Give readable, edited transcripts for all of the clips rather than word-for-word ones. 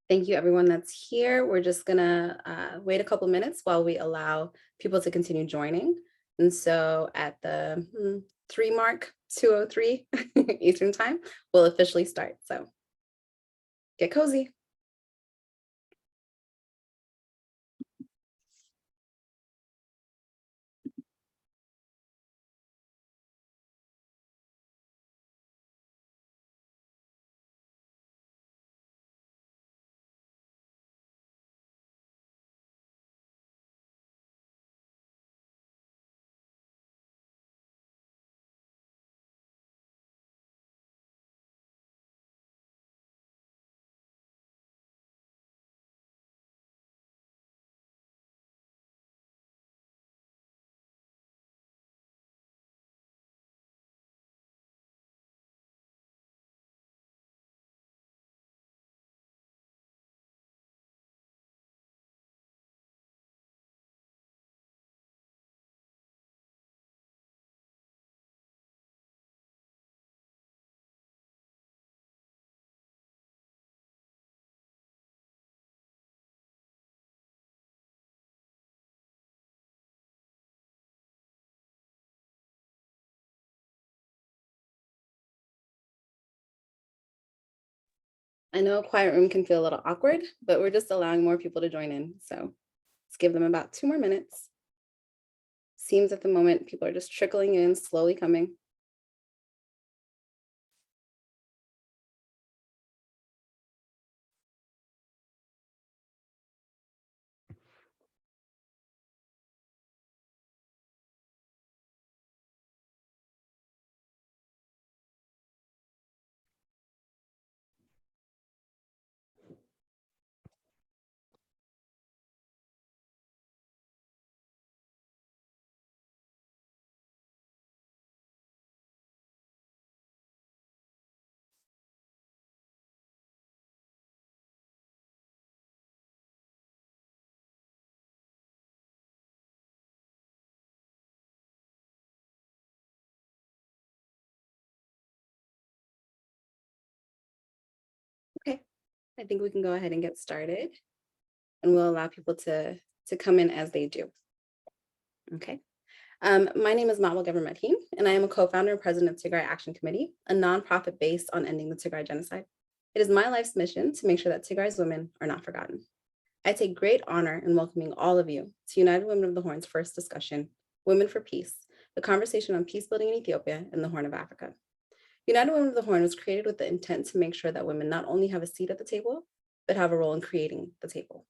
Thank you, everyone that's here. We're just gonna wait a couple minutes while we allow people to continue joining. And so at the 3 mark, 2:03 Eastern time, we'll officially start. So get cozy. I know a quiet room can feel a little awkward, but we're just allowing more people to join in. So let's give them about 2 more minutes. Seems at the moment people are just trickling in, slowly coming. Okay, I think we can go ahead and get started, and we'll allow people to come in as they do. Okay. My name is Mawal Government Rahim, and I am a co-founder and president of Tigray Action Committee, a nonprofit based on ending the Tigray genocide. It is my life's mission to make sure that Tigray's women are not forgotten. I take great honor in welcoming all of you to United Women of the Horn's first discussion, Women for Peace, the conversation on peace building in Ethiopia and the Horn of Africa. United Women of the Horn was created with the intent to make sure that women not only have a seat at the table, but have a role in creating the table.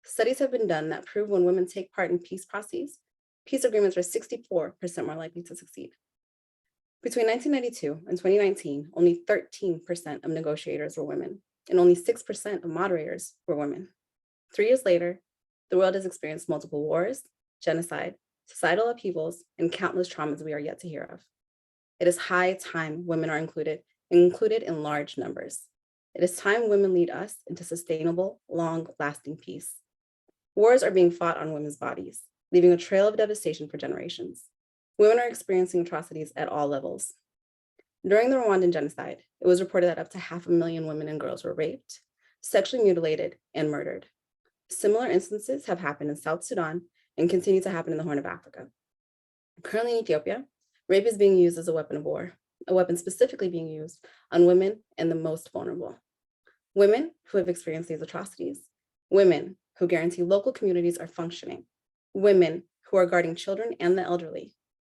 Studies have been done that prove when women take part in peace processes, peace agreements are 64% more likely to succeed. Between 1992 and 2019, only 13% of negotiators were women, and only 6% of moderators were women. 3 years later, the world has experienced multiple wars, genocide, societal upheavals, and countless traumas we are yet to hear of. It is high time women are included in large numbers. It is time women lead us into sustainable, long-lasting peace. Wars are being fought on women's bodies, leaving a trail of devastation for generations. Women are experiencing atrocities at all levels. During the Rwandan genocide, it was reported that up to 500,000 women and girls were raped, sexually mutilated, and murdered. Similar instances have happened in South Sudan and continue to happen in the Horn of Africa. Currently in Ethiopia, rape is being used as a weapon of war, a weapon specifically being used on women and the most vulnerable. Women who have experienced these atrocities, women who guarantee local communities are functioning, women who are guarding children and the elderly,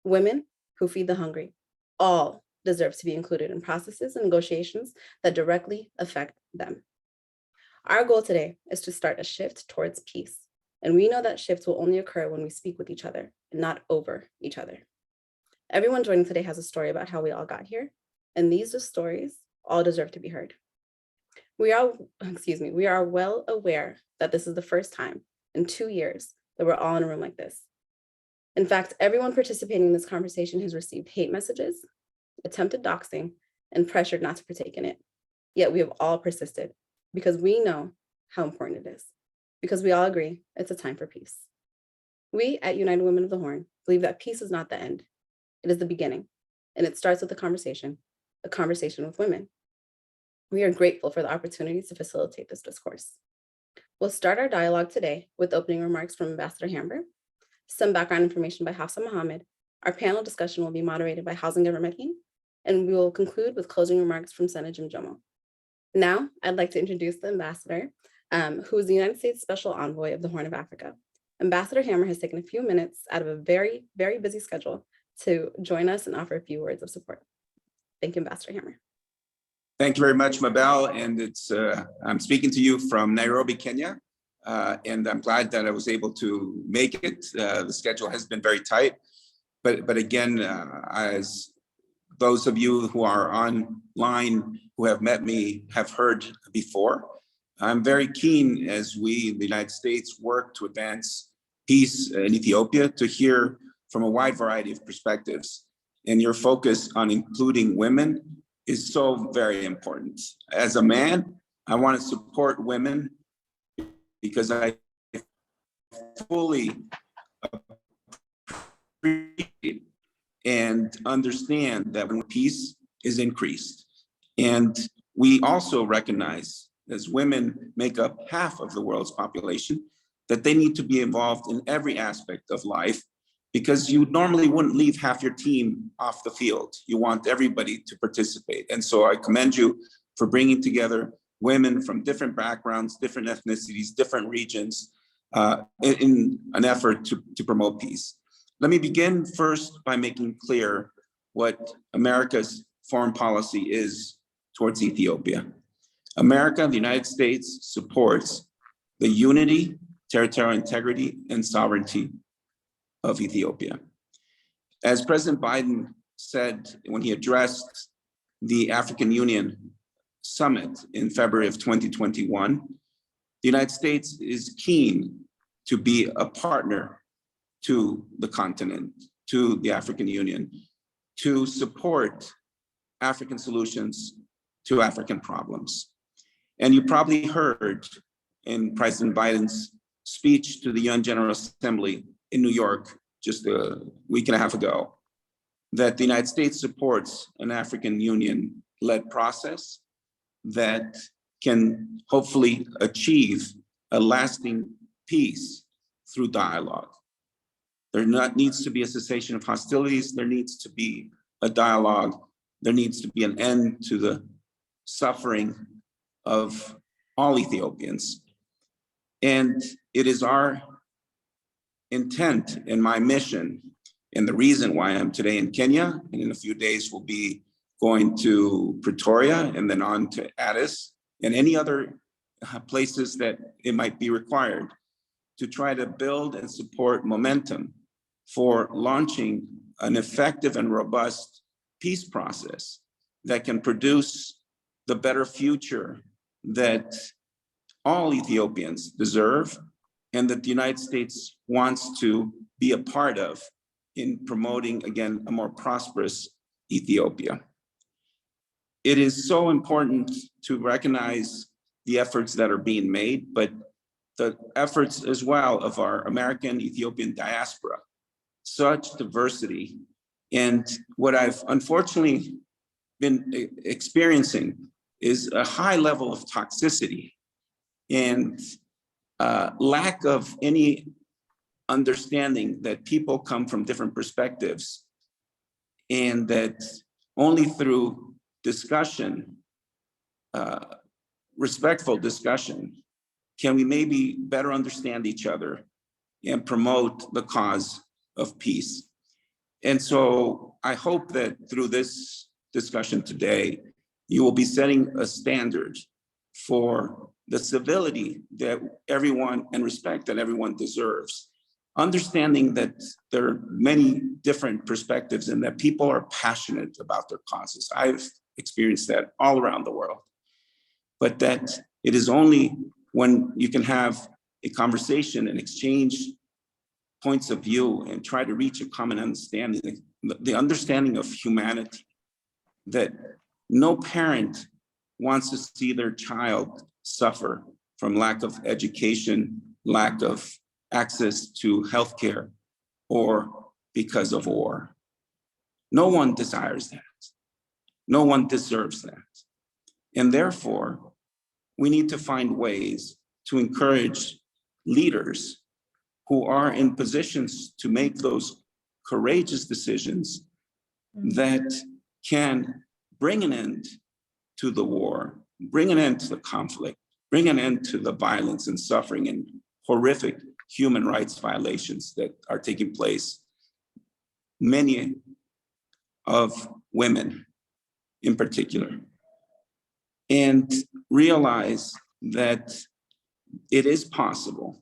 women who feed the hungry, all deserve to be included in processes and negotiations that directly affect them. Our goal today is to start a shift towards peace, and we know that shifts will only occur when we speak with each other and not over each other. Everyone joining today has a story about how we all got here, and these stories all deserve to be heard. We are well aware that this is the first time in 2 years that we're all in a room like this. In fact, everyone participating in this conversation has received hate messages, attempted doxing, and pressured not to partake in it. Yet we have all persisted because we know how important it is, because we all agree it's a time for peace. We at United Women of the Horn believe that peace is not the end, it is the beginning, and it starts with a conversation with women. We are grateful for the opportunity to facilitate this discourse. We'll start our dialogue today with opening remarks from Ambassador Hamber, some background information by Hafsa Mohammed. Our panel discussion will be moderated by Housing Government Rahim, and we will conclude with closing remarks from Senator Jim Jomo. Now, I'd like to introduce the ambassador, who is the United States Special Envoy of the Horn of Africa. Ambassador Hammer has taken a few minutes out of a very, very busy schedule to join us and offer a few words of support. Thank you, Ambassador Hammer. Thank you very much, Mabel. And I'm speaking to you from Nairobi, Kenya. And I'm glad that I was able to make it. The schedule has been very tight. But again, as those of you who are online who have met me have heard before, I'm very keen as we, the United States, work to advance peace in Ethiopia to hear from a wide variety of perspectives. And your focus on including women is so very important. As a man, I want to support women because I fully appreciate and understand that when peace is increased. And we also recognize, as women make up half of the world's population, that they need to be involved in every aspect of life, because you normally wouldn't leave half your team off the field. You want everybody to participate. And so I commend you for bringing together women from different backgrounds, different ethnicities, different regions, in an effort to promote peace. Let me begin first by making clear what America's foreign policy is towards Ethiopia. America, the United States, supports the unity, territorial integrity, and sovereignty of Ethiopia. As President Biden said when he addressed the African Union summit in February of 2021, the United States is keen to be a partner to the continent, to the African Union, to support African solutions to African problems. And you probably heard in President Biden's speech to the UN General Assembly in New York just a week and a half ago, that the United States supports an African Union-led process that can hopefully achieve a lasting peace through dialogue. There needs to be a cessation of hostilities. There needs to be a dialogue. There needs to be an end to the suffering of all Ethiopians. And it is our intent and my mission, and the reason why I'm today in Kenya, and in a few days we'll be going to Pretoria and then on to Addis and any other places that it might be required, to try to build and support momentum for launching an effective and robust peace process that can produce the better future that all Ethiopians deserve and that the United States wants to be a part of in promoting, again, a more prosperous Ethiopia. It is so important to recognize the efforts that are being made, but the efforts as well of our American Ethiopian diaspora, such diversity. And what I've unfortunately been experiencing is a high level of toxicity and lack of any understanding that people come from different perspectives, and that only through discussion, respectful discussion, can we maybe better understand each other and promote the cause of peace. And so I hope that through this discussion today, you will be setting a standard for the civility that everyone and respect that everyone deserves. Understanding that there are many different perspectives and that people are passionate about their causes. I've experienced that all around the world. But that it is only when you can have a conversation and exchange points of view and try to reach a common understanding, the understanding of humanity, that no parent wants to see their child suffer from lack of education, lack of access to healthcare, or because of war. No one desires that. No one deserves that. And therefore, we need to find ways to encourage leaders who are in positions to make those courageous decisions that can bring an end to the war, bring an end to the conflict, bring an end to the violence and suffering and horrific human rights violations that are taking place. Many of women in particular, and realize that it is possible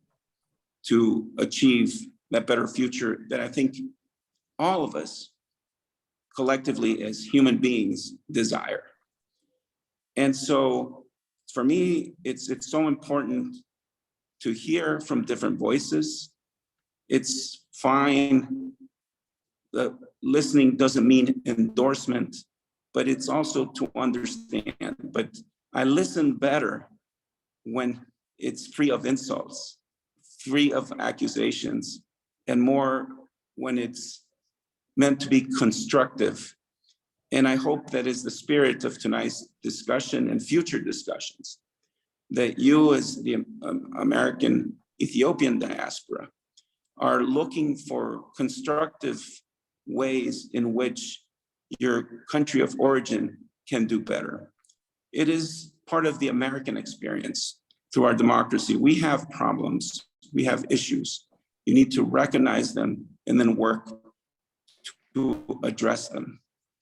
to achieve that better future that I think all of us collectively as human beings desire. And so for me, it's so important to hear from different voices. It's fine that listening doesn't mean endorsement, but it's also to understand. But I listen better when it's free of insults, free of accusations, and more when it's meant to be constructive. And I hope that is the spirit of tonight's discussion and future discussions, that you as the American Ethiopian diaspora are looking for constructive ways in which your country of origin can do better. It is part of the American experience through our democracy. We have problems, we have issues. You need to recognize them and then work to address them.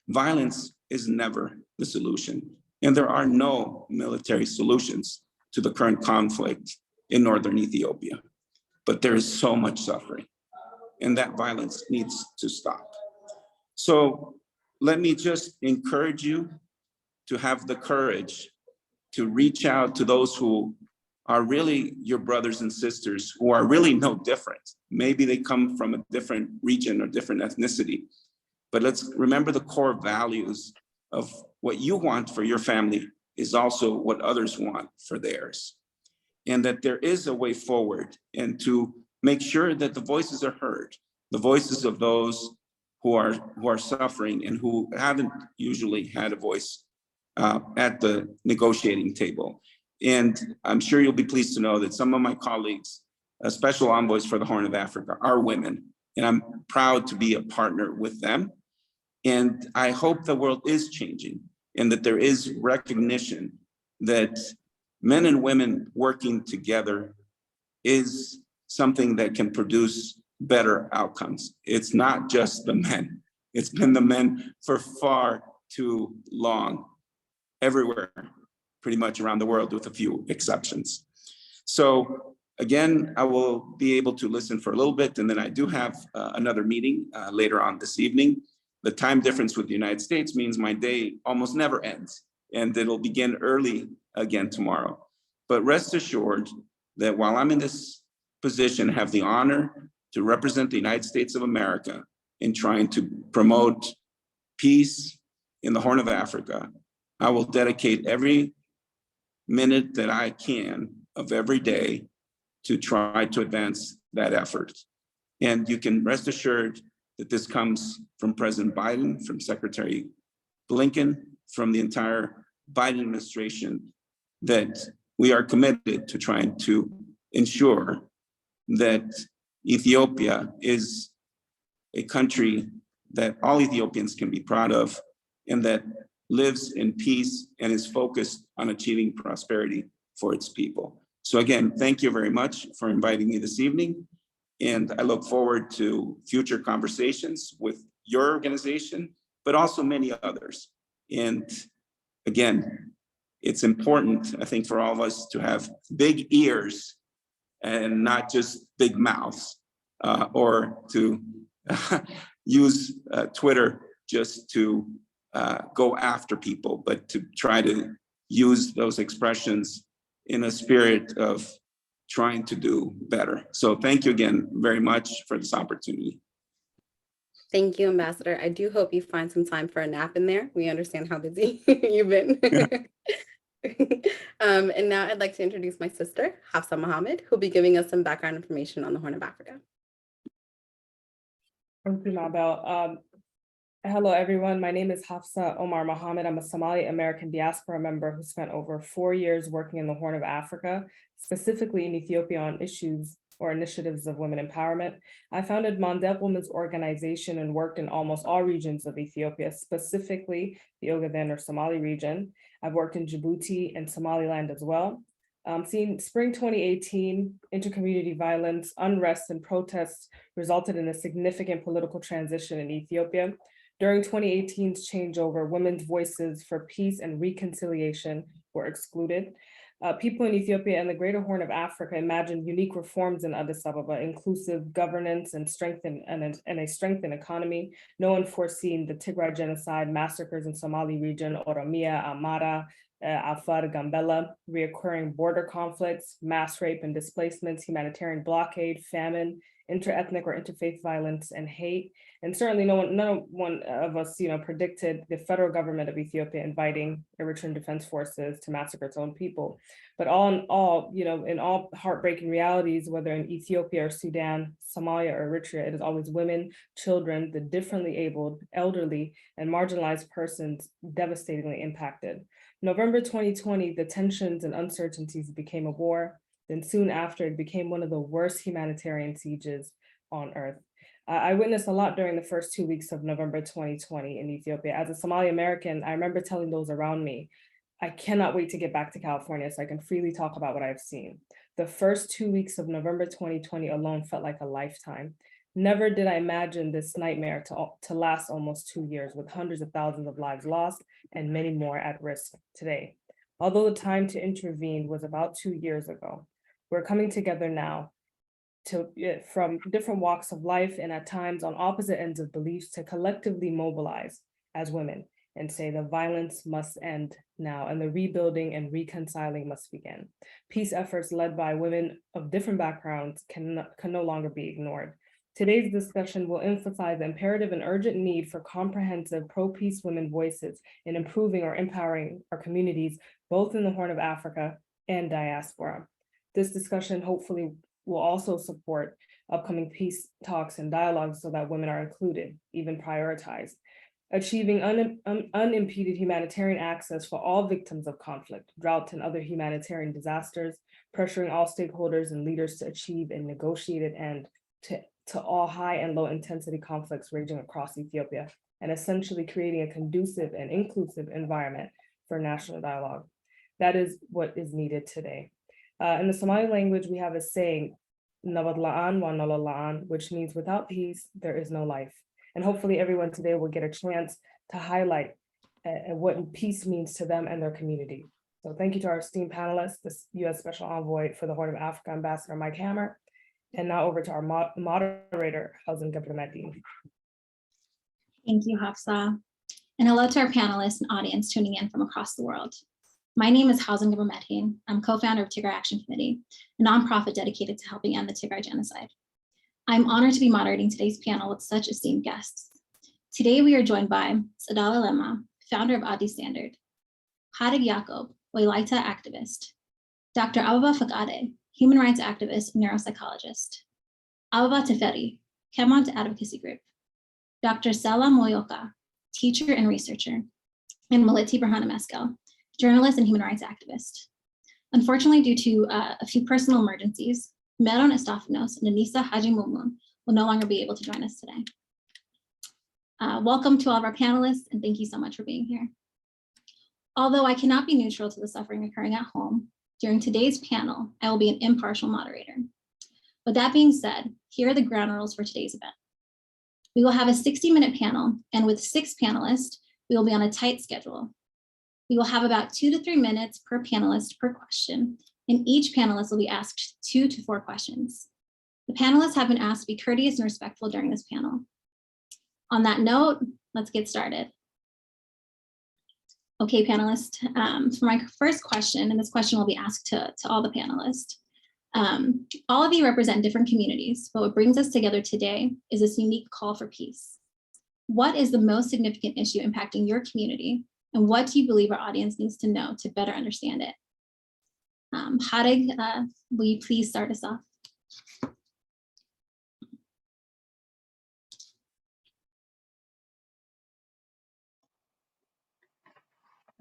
Violence is never the solution, and there are no military solutions to the current conflict in northern Ethiopia. But there is so much suffering, and that violence needs to stop. So let me just encourage you to have the courage to reach out to those who are really your brothers and sisters, who are really no different. Maybe they come from a different region or different ethnicity, but let's remember the core values of what you want for your family is also what others want for theirs. And that there is a way forward, and to make sure that the voices are heard, the voices of those who are suffering and who haven't usually had a voice at the negotiating table. And I'm sure you'll be pleased to know that some of my colleagues, special envoys for the Horn of Africa, are women, and I'm proud to be a partner with them. And I hope the world is changing, and that there is recognition that men and women working together is something that can produce better outcomes. It's not just the men. It's been the men for far too long, everywhere, pretty much around the world, with a few exceptions. So again, I will be able to listen for a little bit, and then I do have another meeting later on this evening. The time difference with the United States means my day almost never ends, and it'll begin early again tomorrow. But rest assured that while I'm in this position, I have the honor to represent the United States of America in trying to promote peace in the Horn of Africa. I will dedicate every minute that I can of every day to try to advance that effort. And you can rest assured that this comes from President Biden, from Secretary Blinken, from the entire Biden administration, that we are committed to trying to ensure that Ethiopia is a country that all Ethiopians can be proud of, and that lives in peace and is focused on achieving prosperity for its people. So again, thank you very much for inviting me this evening. And I look forward to future conversations with your organization, but also many others. And again, it's important, I think, for all of us to have big ears and not just big mouths, or to use Twitter just to go after people, but to try to use those expressions in a spirit of trying to do better. So thank you again very much for this opportunity. Thank you, Ambassador. I do hope you find some time for a nap in there. We understand how busy you've been. And now I'd like to introduce my sister, Hafsa Mohammed, who'll be giving us some background information on the Horn of Africa. Thank you, Mabel. Hello, everyone. My name is Hafsa Omar Mohammed. I'm a Somali American diaspora member who spent over 4 years working in the Horn of Africa, specifically in Ethiopia on issues or initiatives of women empowerment. I founded Mandeb Women's Organization and worked in almost all regions of Ethiopia, specifically the Ogaden or Somali region. I've worked in Djibouti and Somaliland as well. Seeing spring 2018, intercommunity violence, unrest, and protests resulted in a significant political transition in Ethiopia. During 2018's changeover, women's voices for peace and reconciliation were excluded. People in Ethiopia and the Greater Horn of Africa imagined unique reforms in Addis Ababa, inclusive governance and a strengthened economy. No one foreseen the Tigray genocide, massacres in Somali region, Oromia, Amara, Afar, Gambela, reoccurring border conflicts, mass rape and displacements, humanitarian blockade, famine, interethnic or interfaith violence and hate. And certainly no one of us, predicted the federal government of Ethiopia inviting Eritrean Defense Forces to massacre its own people. But all in all, in all heartbreaking realities, whether in Ethiopia or Sudan, Somalia or Eritrea, it is always women, children, the differently abled, elderly, and marginalized persons devastatingly impacted. November 2020, the tensions and uncertainties became a war. Then soon after, it became one of the worst humanitarian sieges on earth. I witnessed a lot during the first 2 weeks of November 2020 in Ethiopia. As a Somali American, I remember telling those around me, I cannot wait to get back to California so I can freely talk about what I've seen. The first 2 weeks of November 2020 alone felt like a lifetime. Never did I imagine this nightmare to last almost 2 years, with hundreds of thousands of lives lost and many more at risk today. Although the time to intervene was about 2 years ago, we're coming together now from different walks of life and at times on opposite ends of beliefs to collectively mobilize as women and say the violence must end now and the rebuilding and reconciling must begin. Peace efforts led by women of different backgrounds can no longer be ignored. Today's discussion will emphasize the imperative and urgent need for comprehensive pro-peace women voices in improving or empowering our communities, both in the Horn of Africa and diaspora. This discussion hopefully will also support upcoming peace talks and dialogues so that women are included, even prioritized. Achieving unimpeded humanitarian access for all victims of conflict, drought, and other humanitarian disasters, pressuring all stakeholders and leaders to achieve a negotiated end to all high and low intensity conflicts raging across Ethiopia, and essentially creating a conducive and inclusive environment for national dialogue. That is what is needed today. In the Somali language, we have a saying, "Nabad la'an wa nolol la'an," which means without peace, there is no life. And hopefully everyone today will get a chance to highlight what peace means to them and their community. So thank you to our esteemed panelists, the U.S. Special Envoy for the Horn of Africa, Ambassador Mike Hammer, and now over to our moderator, Hausen Gabrimadin. Thank you, Hafsa. And hello to our panelists and audience tuning in from across the world. My name is Hausen Gabrimadin. I'm co-founder of Tigray Action Committee, a nonprofit dedicated to helping end the Tigray genocide. I'm honored to be moderating today's panel with such esteemed guests. Today, we are joined by Sadala Lema, founder of Adi Standard, Hadig Yacob, Wailaita activist, Dr. Ababa Fakade, human rights activist and neuropsychologist, Ababa Teferi, Kemont Advocacy Group, Dr. Sela Moyoka, teacher and researcher, and Maliti Brahana Meskel, journalist and human rights activist. Unfortunately, due to a few personal emergencies, Meron Estafanos and Anissa Haji Mumun will no longer be able to join us today. Welcome to all of our panelists, and thank you so much for being here. Although I cannot be neutral to the suffering occurring at home, during today's panel, I will be an impartial moderator. With that being said, here are the ground rules for today's event. We will have a 60-minute panel, and with 6 panelists, we will be on a tight schedule. We will have about 2 to 3 minutes per panelist per question, and each panelist will be asked 2 to 4 questions. The panelists have been asked to be courteous and respectful during this panel. On that note, let's get started. Okay, panelists, for my first question, and this question will be asked to all the panelists. All of you represent different communities, but what brings us together today is this unique call for peace. What is the most significant issue impacting your community, and what do you believe our audience needs to know to better understand it? Hadig, will you please start us off?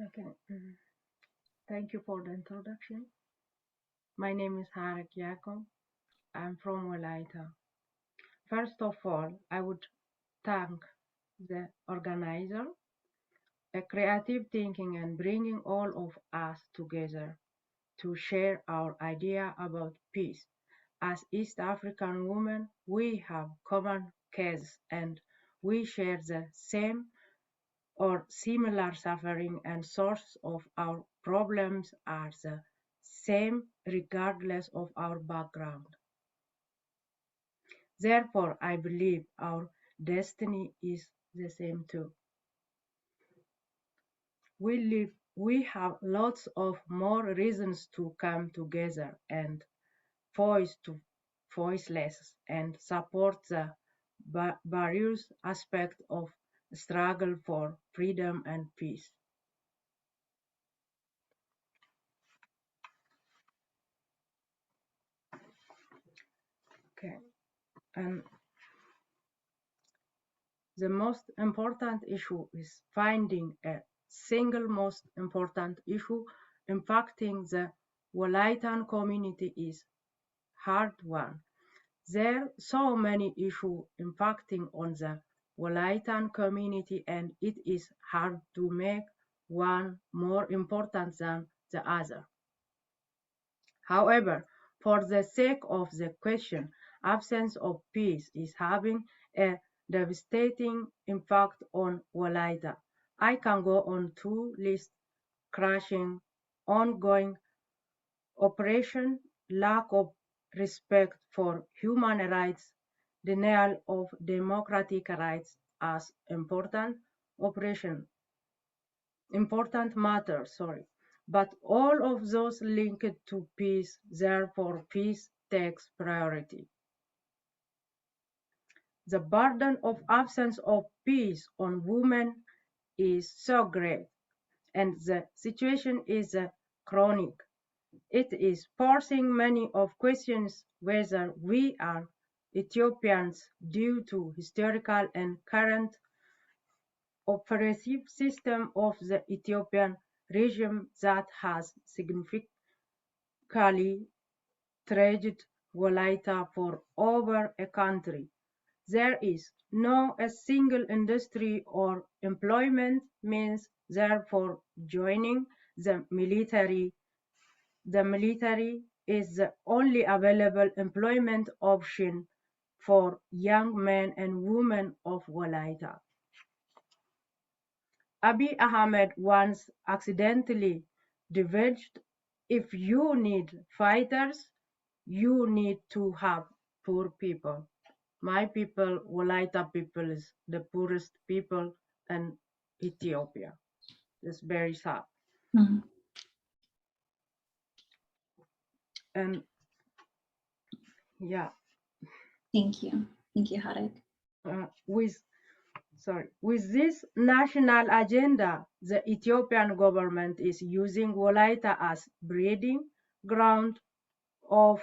Okay. Thank you for the introduction. My name is Harek Yacob. I'm from Walaita. First of all, I would thank the organizer, a creative thinking and bringing all of us together to share our idea about peace. As East African women, we have common causes and we share the same or similar suffering, and source of our problems are the same regardless of our background. Therefore, I believe our destiny is the same too. We have lots of more reasons to come together and voice to voiceless and support the various aspects of struggle for freedom and peace. Okay, and the most important issue is finding a single most important issue impacting the Walaitan community is hard one. There are so many issues impacting on the Walaitan community, and it is hard to make one more important than the other. However, for the sake of the question, absence of peace is having a devastating impact on Walaita. I can go on to list crashing, ongoing oppression, lack of respect for human rights, denial of democratic rights as important matters, but all of those linked to peace, therefore peace takes priority. The burden of absence of peace on women is so great, and the situation is chronic. It is forcing many of questions whether we are Ethiopians due to historical and current oppressive system of the Ethiopian regime that has significantly treated Walaita for over a country. There is no a single industry or employment means, therefore joining the military. The military is the only available employment option for young men and women of Walaita. Abiy Ahmed once accidentally divulged, if you need fighters, you need to have poor people. My people, Walaita people, is the poorest people in Ethiopia. It's very sad. Mhm. And yeah, Thank you. Thank you, Harek. with this national agenda, the Ethiopian government is using Walaita as breeding ground of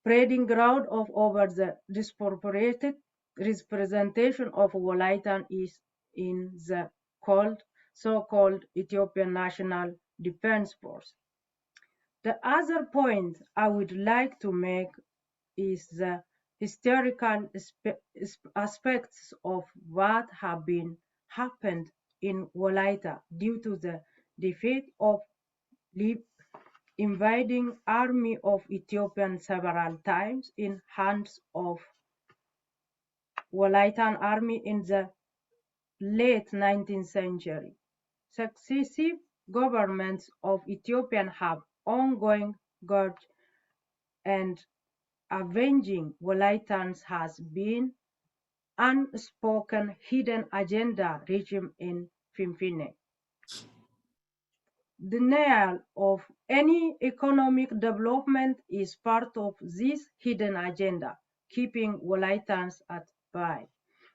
over the disproportionate representation of Walaitan is in the so-called Ethiopian National Defense Force. The other point I would like to make is the historical aspects of what have been happened in Walaita due to the defeat of invading army of Ethiopian several times in hands of Walaitan army in the late 19th century. Successive governments of Ethiopia have ongoing grudge and avenging Walaitans has been unspoken hidden agenda regime in Fimfine. Denial of any economic development is part of this hidden agenda, keeping Walaitans at bay.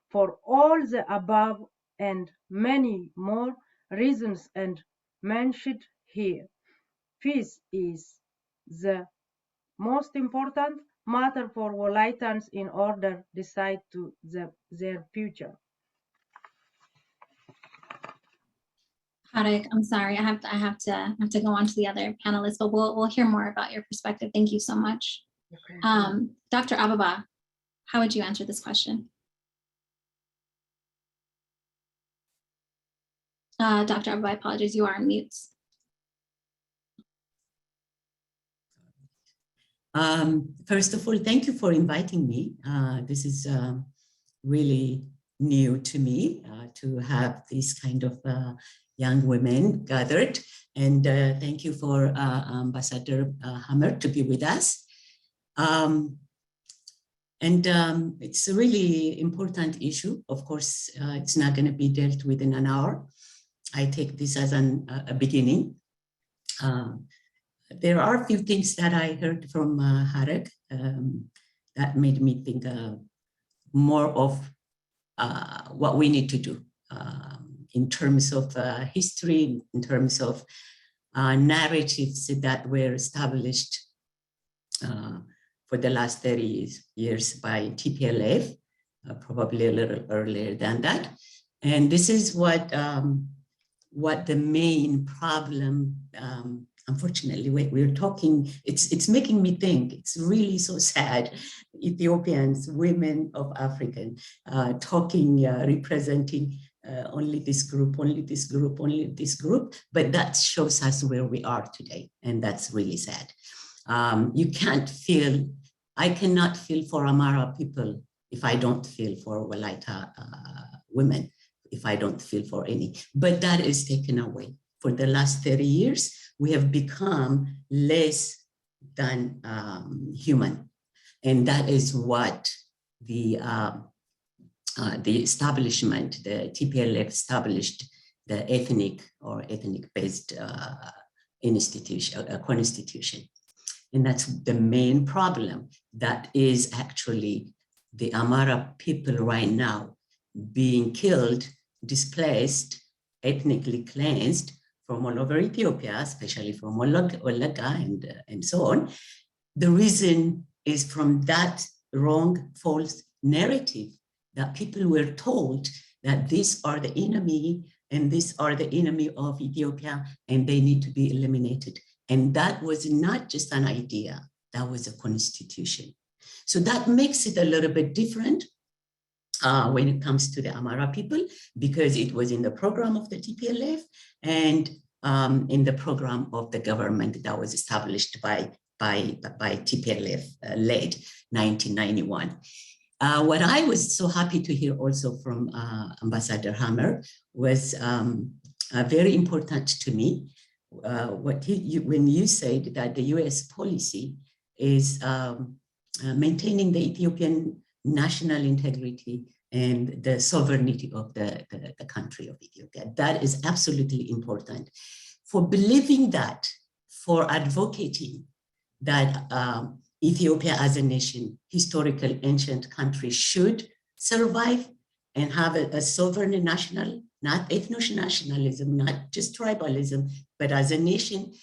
For all the above and many more reasons and mentioned here, peace is the most important matter for Walaitans in order to decide their future. Harik, I'm sorry, I have to go on to the other panelists, but we'll hear more about your perspective. Thank you so much. Okay. Dr. Ababa, how would you answer this question? Dr. Ababa, I apologize, you are on mute. First of all, thank you for inviting me. This is really new to me to have these kind of young women gathered. And thank you for Ambassador Hammer to be with us. It's a really important issue. Of course, it's not going to be dealt with in an hour. I take this as a beginning. There are a few things that I heard from Harik that made me think more of what we need to do in terms of history, in terms of narratives that were established for the last 30 years by TPLF, probably a little earlier than that. And this is what the main problem, unfortunately, we're talking, it's making me think, it's really so sad, Ethiopians, women of African, talking, representing only this group, only this group, only this group, but that shows us where we are today, and that's really sad. You can't feel, I cannot feel for Amara people if I don't feel for Walaita women, if I don't feel for any, but that is taken away. For the last 30 years, we have become less than human. And that is what the establishment, the TPLF established the ethnic-based constitution. And that's the main problem. That is actually the Amara people right now being killed, displaced, ethnically cleansed from all over Ethiopia, especially from Walaga and so on. The reason is from that wrong, false narrative that people were told that these are the enemy and these are the enemy of Ethiopia and they need to be eliminated. And that was not just an idea, that was a constitution. So that makes it a little bit different when it comes to the Amara people, because it was in the program of the TPLF and in the program of the government that was established by TPLF led 1991. What I was so happy to hear also from Ambassador Hammer was very important to me. When you said that the US policy is maintaining the Ethiopian national integrity and the sovereignty of the country of Ethiopia. That is absolutely important. For believing that, for advocating that Ethiopia as a nation, historical ancient country, should survive and have a sovereign national, not ethno-nationalism, not just tribalism, but as a nation,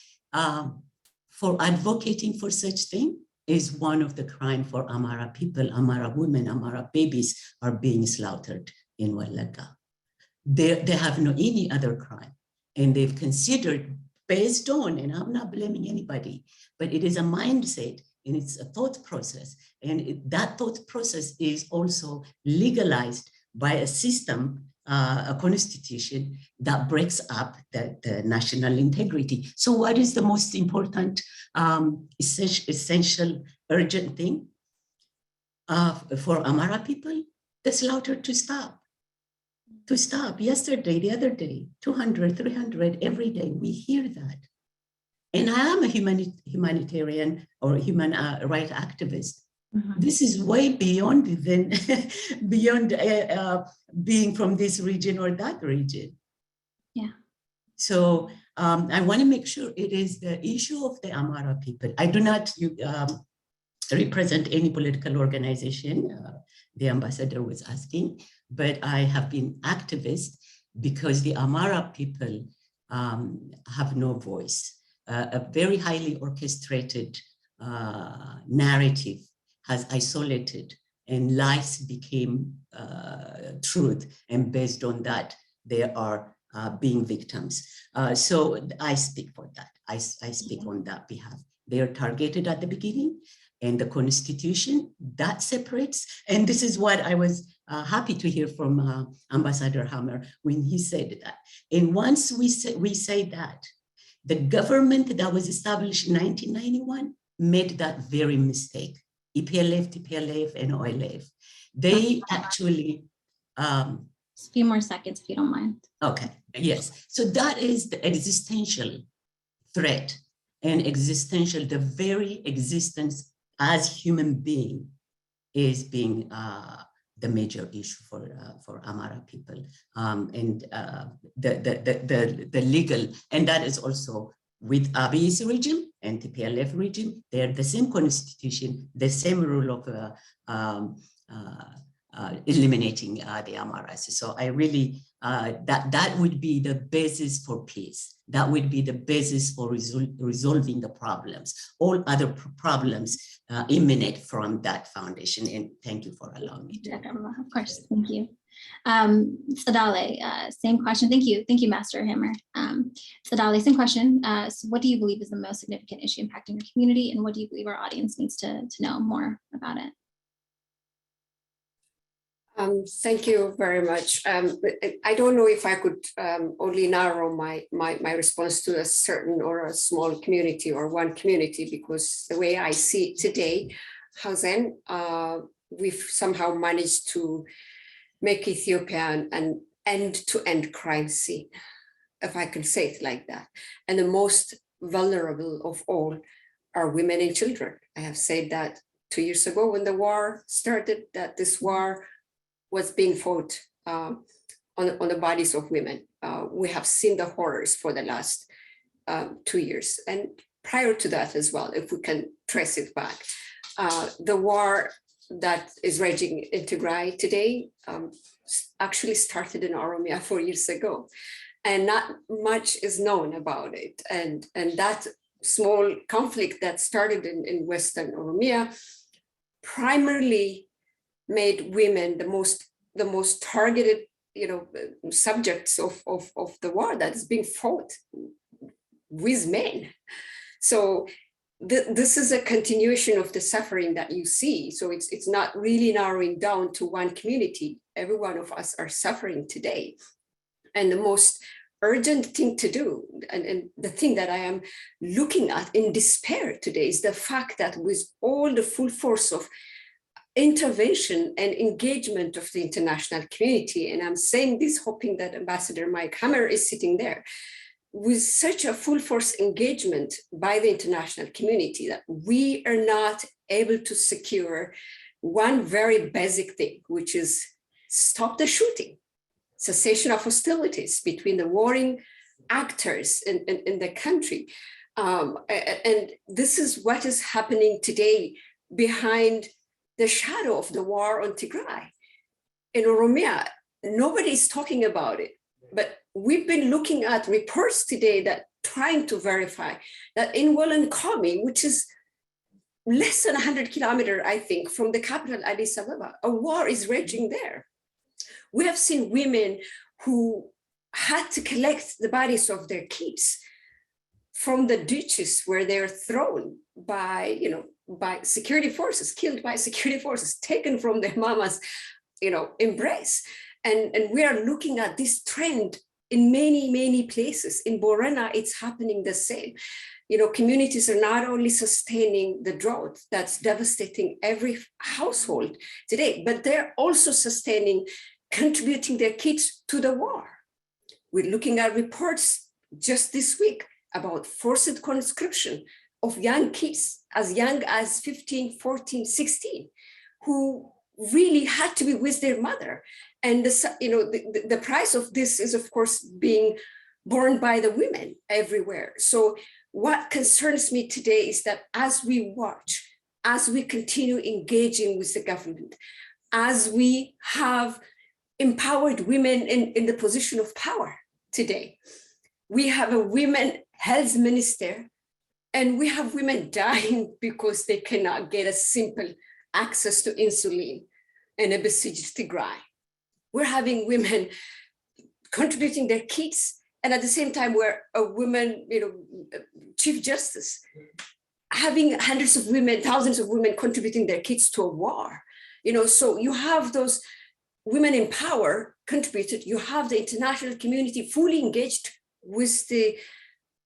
for advocating for such thing is one of the crime for Amara people. Amara women, Amara babies are being slaughtered in Walaga. They have no any other crime. And they've considered based on, and I'm not blaming anybody, but it is a mindset and it's a thought process. And that thought process is also legalized by a system, a constitution that breaks up the national integrity. So what is the most important, essential, urgent thing for Amara people? The slaughter to stop. To stop. Yesterday, the other day, 200, 300, every day, we hear that. And I am a humanitarian or human rights activist. Mm-hmm. This is way beyond than beyond being from this region or that region. Yeah. So I want to make sure it is the issue of the Amara people. I do not represent any political organization. The ambassador was asking, but I have been activist because the Amara people have no voice. A very highly orchestrated narrative has isolated and lies became truth. And based on that, they are being victims. So I speak for that. I speak on that behalf. They are targeted at the beginning, and the Constitution that separates. And this is what I was happy to hear from Ambassador Hammer when he said that. And once we say that, the government that was established in 1991 made that very mistake. EPLF, TPLF, and OLF. They actually Just a few more seconds, if you don't mind. okay, yes. So that is the existential threat and existential, the very existence as human being is being the major issue for Amara people. And the legal, and that is also with Abiy's regime and TPLF regime, they're the same constitution, the same rule of eliminating the Amaras. So I really, that would be the basis for peace. That would be the basis for resolving the problems. All other problems emanate from that foundation. And thank you for allowing me to. Of course, thank you. Sadale, same question. Thank you, Master Hammer. Sadale, same question. So what do you believe is the most significant issue impacting your community, and what do you believe our audience needs to know more about it? Thank you very much. I don't know if I could only narrow my response to a certain or a small community or one community, because the way I see it today, Hausen, we've somehow managed to make Ethiopia an end-to-end crime scene, if I can say it like that. And the most vulnerable of all are women and children. I have said that 2 years ago when the war started, that this war was being fought on the bodies of women. We have seen the horrors for the last 2 years. And prior to that as well, if we can trace it back. The war that is raging in Tigray today actually started in Oromia 4 years ago. And not much is known about it. And that small conflict that started in Western Oromia primarily made women the most targeted, subjects of the war that is being fought with men. So this is a continuation of the suffering that you see. So it's not really narrowing down to one community. Every one of us are suffering today. And the most urgent thing to do, and the thing that I am looking at in despair today, is the fact that with all the full force of intervention and engagement of the international community, and I'm saying this hoping that Ambassador Mike Hammer is sitting there, with such a full force engagement by the international community, that we are not able to secure one very basic thing, which is stop the shooting, cessation of hostilities between the warring actors in the country. And this is what is happening today behind the shadow of the war on Tigray. In Oromia, nobody is talking about it, but we've been looking at reports today that trying to verify that in Wolankomi, which is less than 100 kilometers, I think, from the capital Addis Ababa, a war is raging there. We have seen women who had to collect the bodies of their kids from the ditches where they're thrown by security forces, killed by security forces, taken from their mama's, embrace. And we are looking at this trend in many, many places. In Borana, it's happening the same. Communities are not only sustaining the drought that's devastating every household today, but they're also contributing their kids to the war. We're looking at reports just this week about forced conscription of young kids as young as 15, 14, 16, who really had to be with their mother. And the price of this is, of course, being borne by the women everywhere. So what concerns me today is that as we watch, as we continue engaging with the government, as we have empowered women in the position of power today, we have a women health minister, and we have women dying because they cannot get a simple access to insulin in a besieged Tigray. We're having women contributing their kids. And at the same time, we're a woman, chief justice, having hundreds of women, thousands of women contributing their kids to a war. So you have those women in power contributed, you have the international community fully engaged with the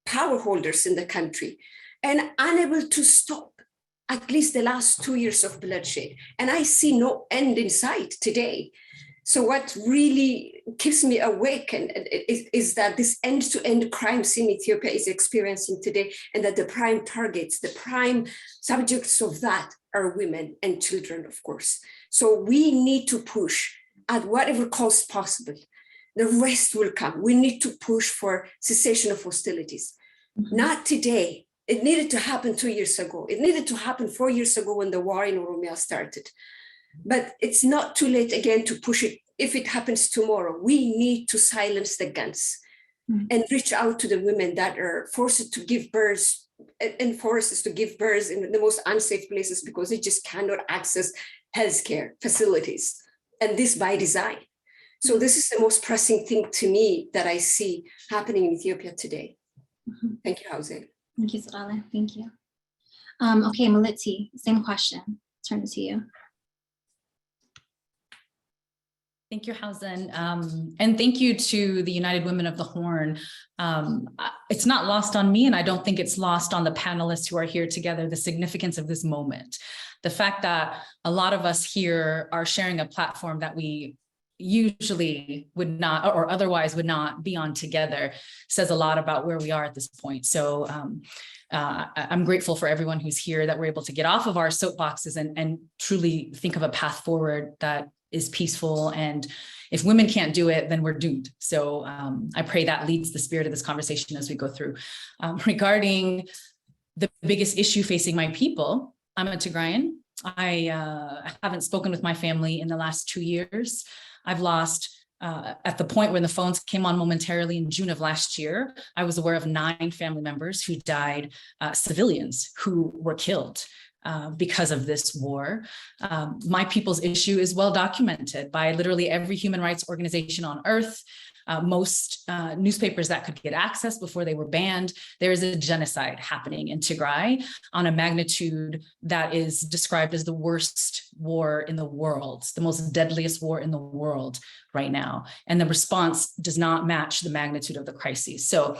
power holders in the country and unable to stop at least the last 2 years of bloodshed. And I see no end in sight today. So what really keeps me awake is that this end-to-end crime scene Ethiopia is experiencing today, and that the prime targets, the prime subjects of that are women and children, of course. So we need to push at whatever cost possible. The rest will come. We need to push for cessation of hostilities. Not today. It needed to happen 2 years ago. It needed to happen 4 years ago when the war in Oromia started. But it's not too late again to push it. If it happens tomorrow, we need to silence the guns and reach out to the women that are forced to give birth and forced to give birth in the most unsafe places because they just cannot access healthcare facilities. And this by design. So this is the most pressing thing to me that I see happening in Ethiopia today. Thank you, Jose. Thank you, Sorale. Thank you. Okay, Malitzi, same question. Turn it to you. Thank you, Hausen. And thank you to the United Women of the Horn. It's not lost on me, and I don't think it's lost on the panelists who are here together, the significance of this moment. The fact that a lot of us here are sharing a platform that we usually would not, or otherwise would not be on together, says a lot about where we are at this point. So I'm grateful for everyone who's here, that we're able to get off of our soapboxes and truly think of a path forward that is peaceful. And if women can't do it, then we're doomed. So I pray that leads the spirit of this conversation as we go through. Regarding the biggest issue facing my people, I'm a Tigrayan. I haven't spoken with my family in the last 2 years. I've lost, at the point when the phones came on momentarily in June of last year, I was aware of 9 family members who died, civilians who were killed because of this war. My people's issue is well documented by literally every human rights organization on earth. Most newspapers that could get access before they were banned. There is a genocide happening in Tigray on a magnitude that is described as the worst war in the world, the most deadliest war in the world right now. And the response does not match the magnitude of the crises. So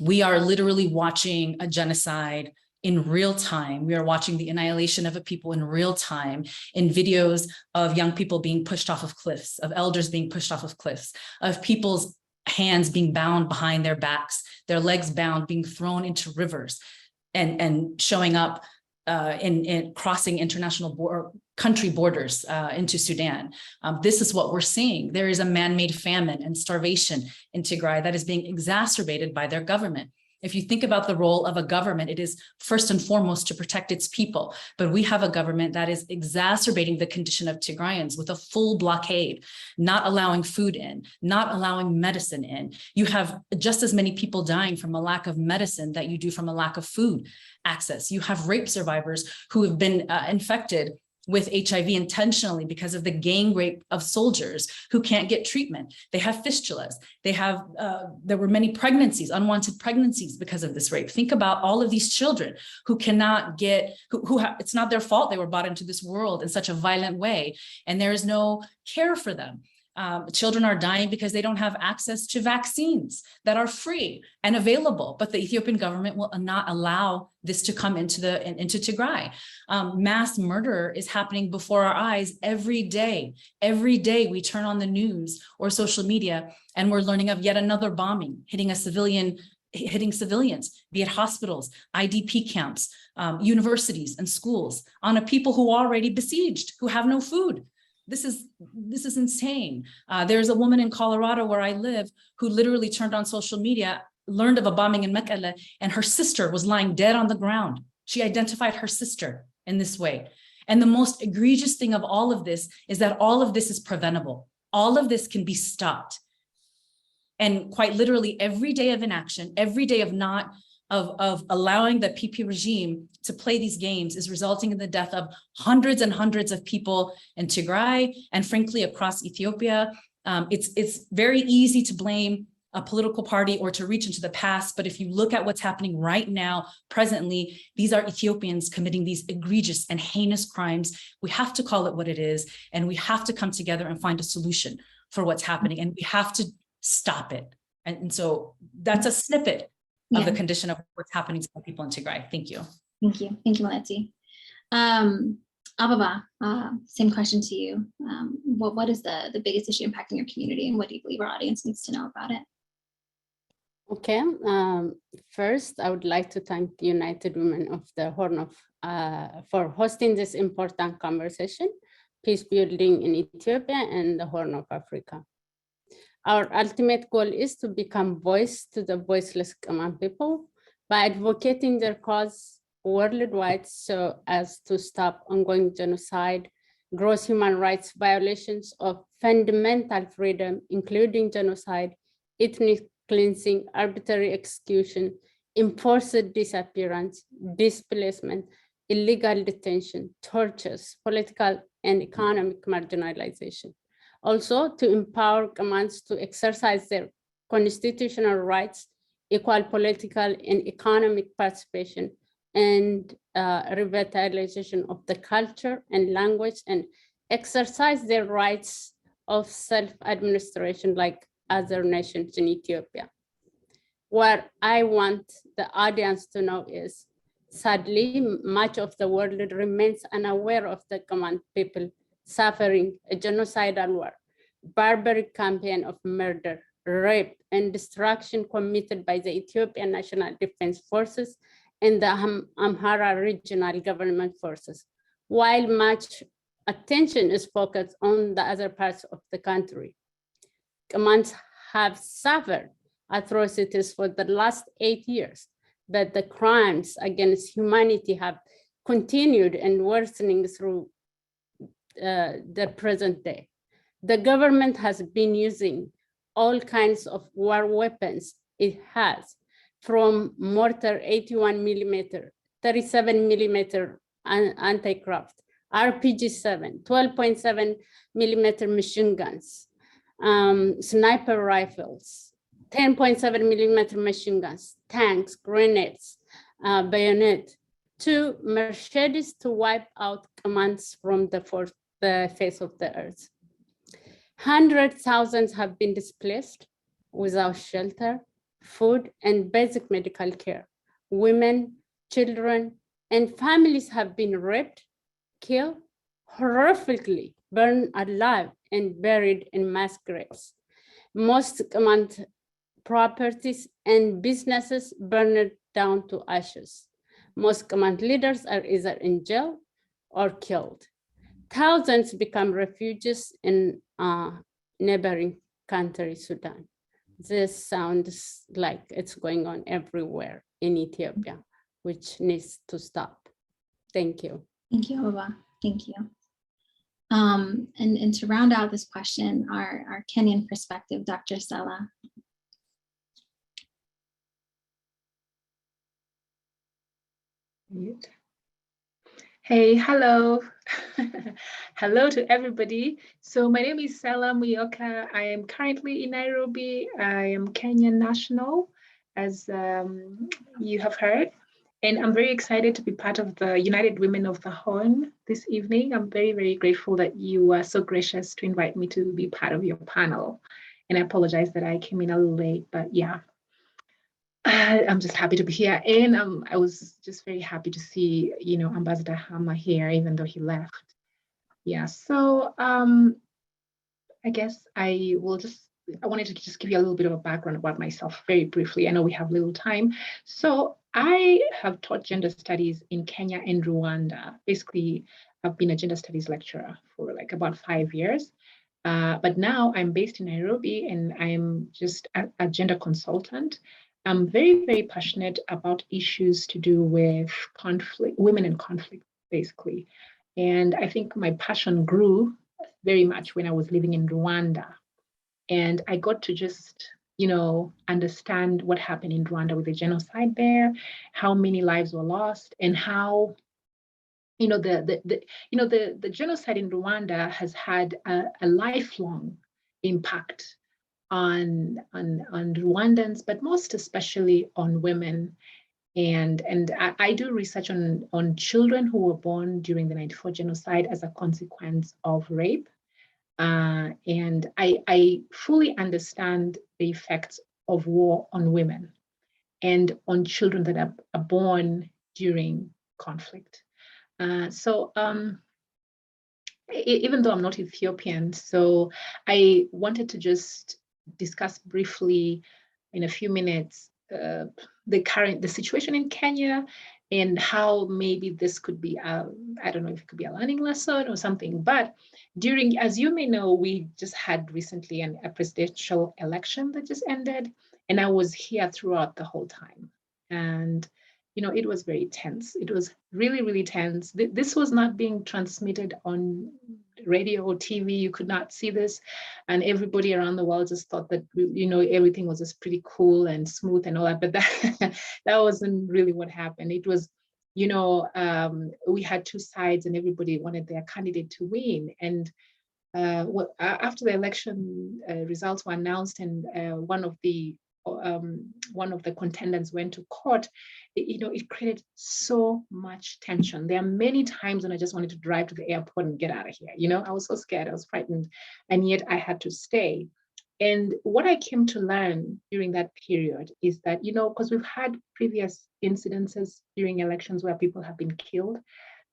we are literally watching a genocide in real time. We are watching the annihilation of a people in real time, in videos of young people being pushed off of cliffs, of elders being pushed off of cliffs, of people's hands being bound behind their backs, their legs bound, being thrown into rivers, and showing up in crossing international country borders into Sudan. This is what we're seeing. There is a man-made famine and starvation in Tigray that is being exacerbated by their government. If you think about the role of a government, it is first and foremost to protect its people. But we have a government that is exacerbating the condition of Tigrayans with a full blockade, not allowing food in, not allowing medicine in. You have just as many people dying from a lack of medicine that you do from a lack of food access. You have rape survivors who have been infected with HIV intentionally because of the gang rape of soldiers who can't get treatment. They have fistulas. They have, there were many pregnancies, unwanted pregnancies because of this rape. Think about all of these children who cannot get, it's not their fault they were brought into this world in such a violent way, and there is no care for them. Children are dying because they don't have access to vaccines that are free and available, but the Ethiopian government will not allow this to come into Tigray. Mass murder is happening before our eyes every day. Every day we turn on the news or social media and we're learning of yet another bombing hitting civilians, be it hospitals, IDP camps, universities and schools, on a people who are already besieged, who have no food. This is insane. There's a woman in Colorado where I live who literally turned on social media, learned of a bombing in Mekelle, and her sister was lying dead on the ground. She identified her sister in this way. And the most egregious thing of all of this is that all of this is preventable. All of this can be stopped. And quite literally every day of inaction, every day of allowing the PP regime to play these games is resulting in the death of hundreds and hundreds of people in Tigray and frankly across Ethiopia. It's very easy to blame a political party or to reach into the past. But if you look at what's happening right now, presently, these are Ethiopians committing these egregious and heinous crimes. We have to call it what it is, and we have to come together and find a solution for what's happening, and we have to stop it. And so that's a snippet of the condition of what's happening to people in Tigray. Thank you. Thank you. Thank you, Maleti. Ababa, same question to you. What is the biggest issue impacting your community, and what do you believe our audience needs to know about it? Okay, first, I would like to thank the United Women of the Horn of for hosting this important conversation, peace building in Ethiopia and the Horn of Africa. Our ultimate goal is to become voice to the voiceless Kaman people by advocating their cause worldwide so as to stop ongoing genocide, gross human rights violations of fundamental freedom, including genocide, ethnic cleansing, arbitrary execution, enforced disappearance, displacement, illegal detention, tortures, political and economic marginalization. Also, to empower Kamans to exercise their constitutional rights, equal political and economic participation, and revitalization of the culture and language, and exercise their rights of self-administration like other nations in Ethiopia. What I want the audience to know is, sadly, much of the world remains unaware of the Kaman people suffering a genocidal war, barbaric campaign of murder, rape, and destruction committed by the Ethiopian National Defense Forces and the Amhara Regional Government Forces, while much attention is focused on the other parts of the country. Kamans have suffered atrocities for the last 8 years, but the crimes against humanity have continued and worsening through the present day. The government has been using all kinds of war weapons it has, from mortar 81 millimeter, 37 millimeter anti-craft, RPG-7, 12.7 millimeter machine guns, sniper rifles, 10.7 millimeter machine guns, tanks, grenades, bayonet, to machetes to wipe out commands from the face of the earth. 100,000 have been displaced without shelter, food, and basic medical care. Women, children, and families have been raped, killed, horrifically burned alive, and buried in mass graves. Most command properties and businesses burned down to ashes. Most command leaders are either in jail or killed. Thousands become refugees in neighboring country, Sudan. This sounds like it's going on everywhere in Ethiopia, which needs to stop. Thank you. Thank you, Ababa. Thank you. And to round out this question, our Kenyan perspective, Dr. Stella. Hey, hello. Hello to everybody. So my name is Stella Muyoka. I am currently in Nairobi. I am Kenyan national, as you have heard. And I'm very excited to be part of the United Women of the Horn this evening. I'm very, very grateful that you are so gracious to invite me to be part of your panel. And I apologize that I came in a little late, but yeah. I'm just happy to be here. And I was just very happy to see, Ambassador Hama here, even though he left. Yeah, so I guess I wanted to just give you a little bit of a background about myself very briefly. I know we have little time. So I have taught gender studies in Kenya and Rwanda. Basically, I've been a gender studies lecturer for like about 5 years. But now I'm based in Nairobi and I'm just a gender consultant. I'm very, very passionate about issues to do with conflict, women in conflict, basically. And I think my passion grew very much when I was living in Rwanda. And I got to just, understand what happened in Rwanda with the genocide there, how many lives were lost, and how, the genocide in Rwanda has had a lifelong impact on Rwandans, but most especially on women. And I do research on children who were born during the 94 genocide as a consequence of rape. And I fully understand the effects of war on women and on children that are born during conflict. Even though I'm not Ethiopian, so I wanted to just discuss briefly in a few minutes the situation in Kenya and how maybe this could be I don't know if it could be a learning lesson or something. But as you may know, we just had recently a presidential election that just ended, and I was here throughout the whole time. And it was very tense. It was really, really tense. This was not being transmitted on radio or TV. You could not see this. And everybody around the world just thought that, everything was just pretty cool and smooth and all that. But that wasn't really what happened. It was, we had two sides and everybody wanted their candidate to win. And after the election results were announced and one of the contenders went to court, it created so much tension. There are many times when I just wanted to drive to the airport and get out of here. I was so scared, I was frightened, and yet I had to stay. And what I came to learn during that period is that, because we've had previous incidences during elections where people have been killed.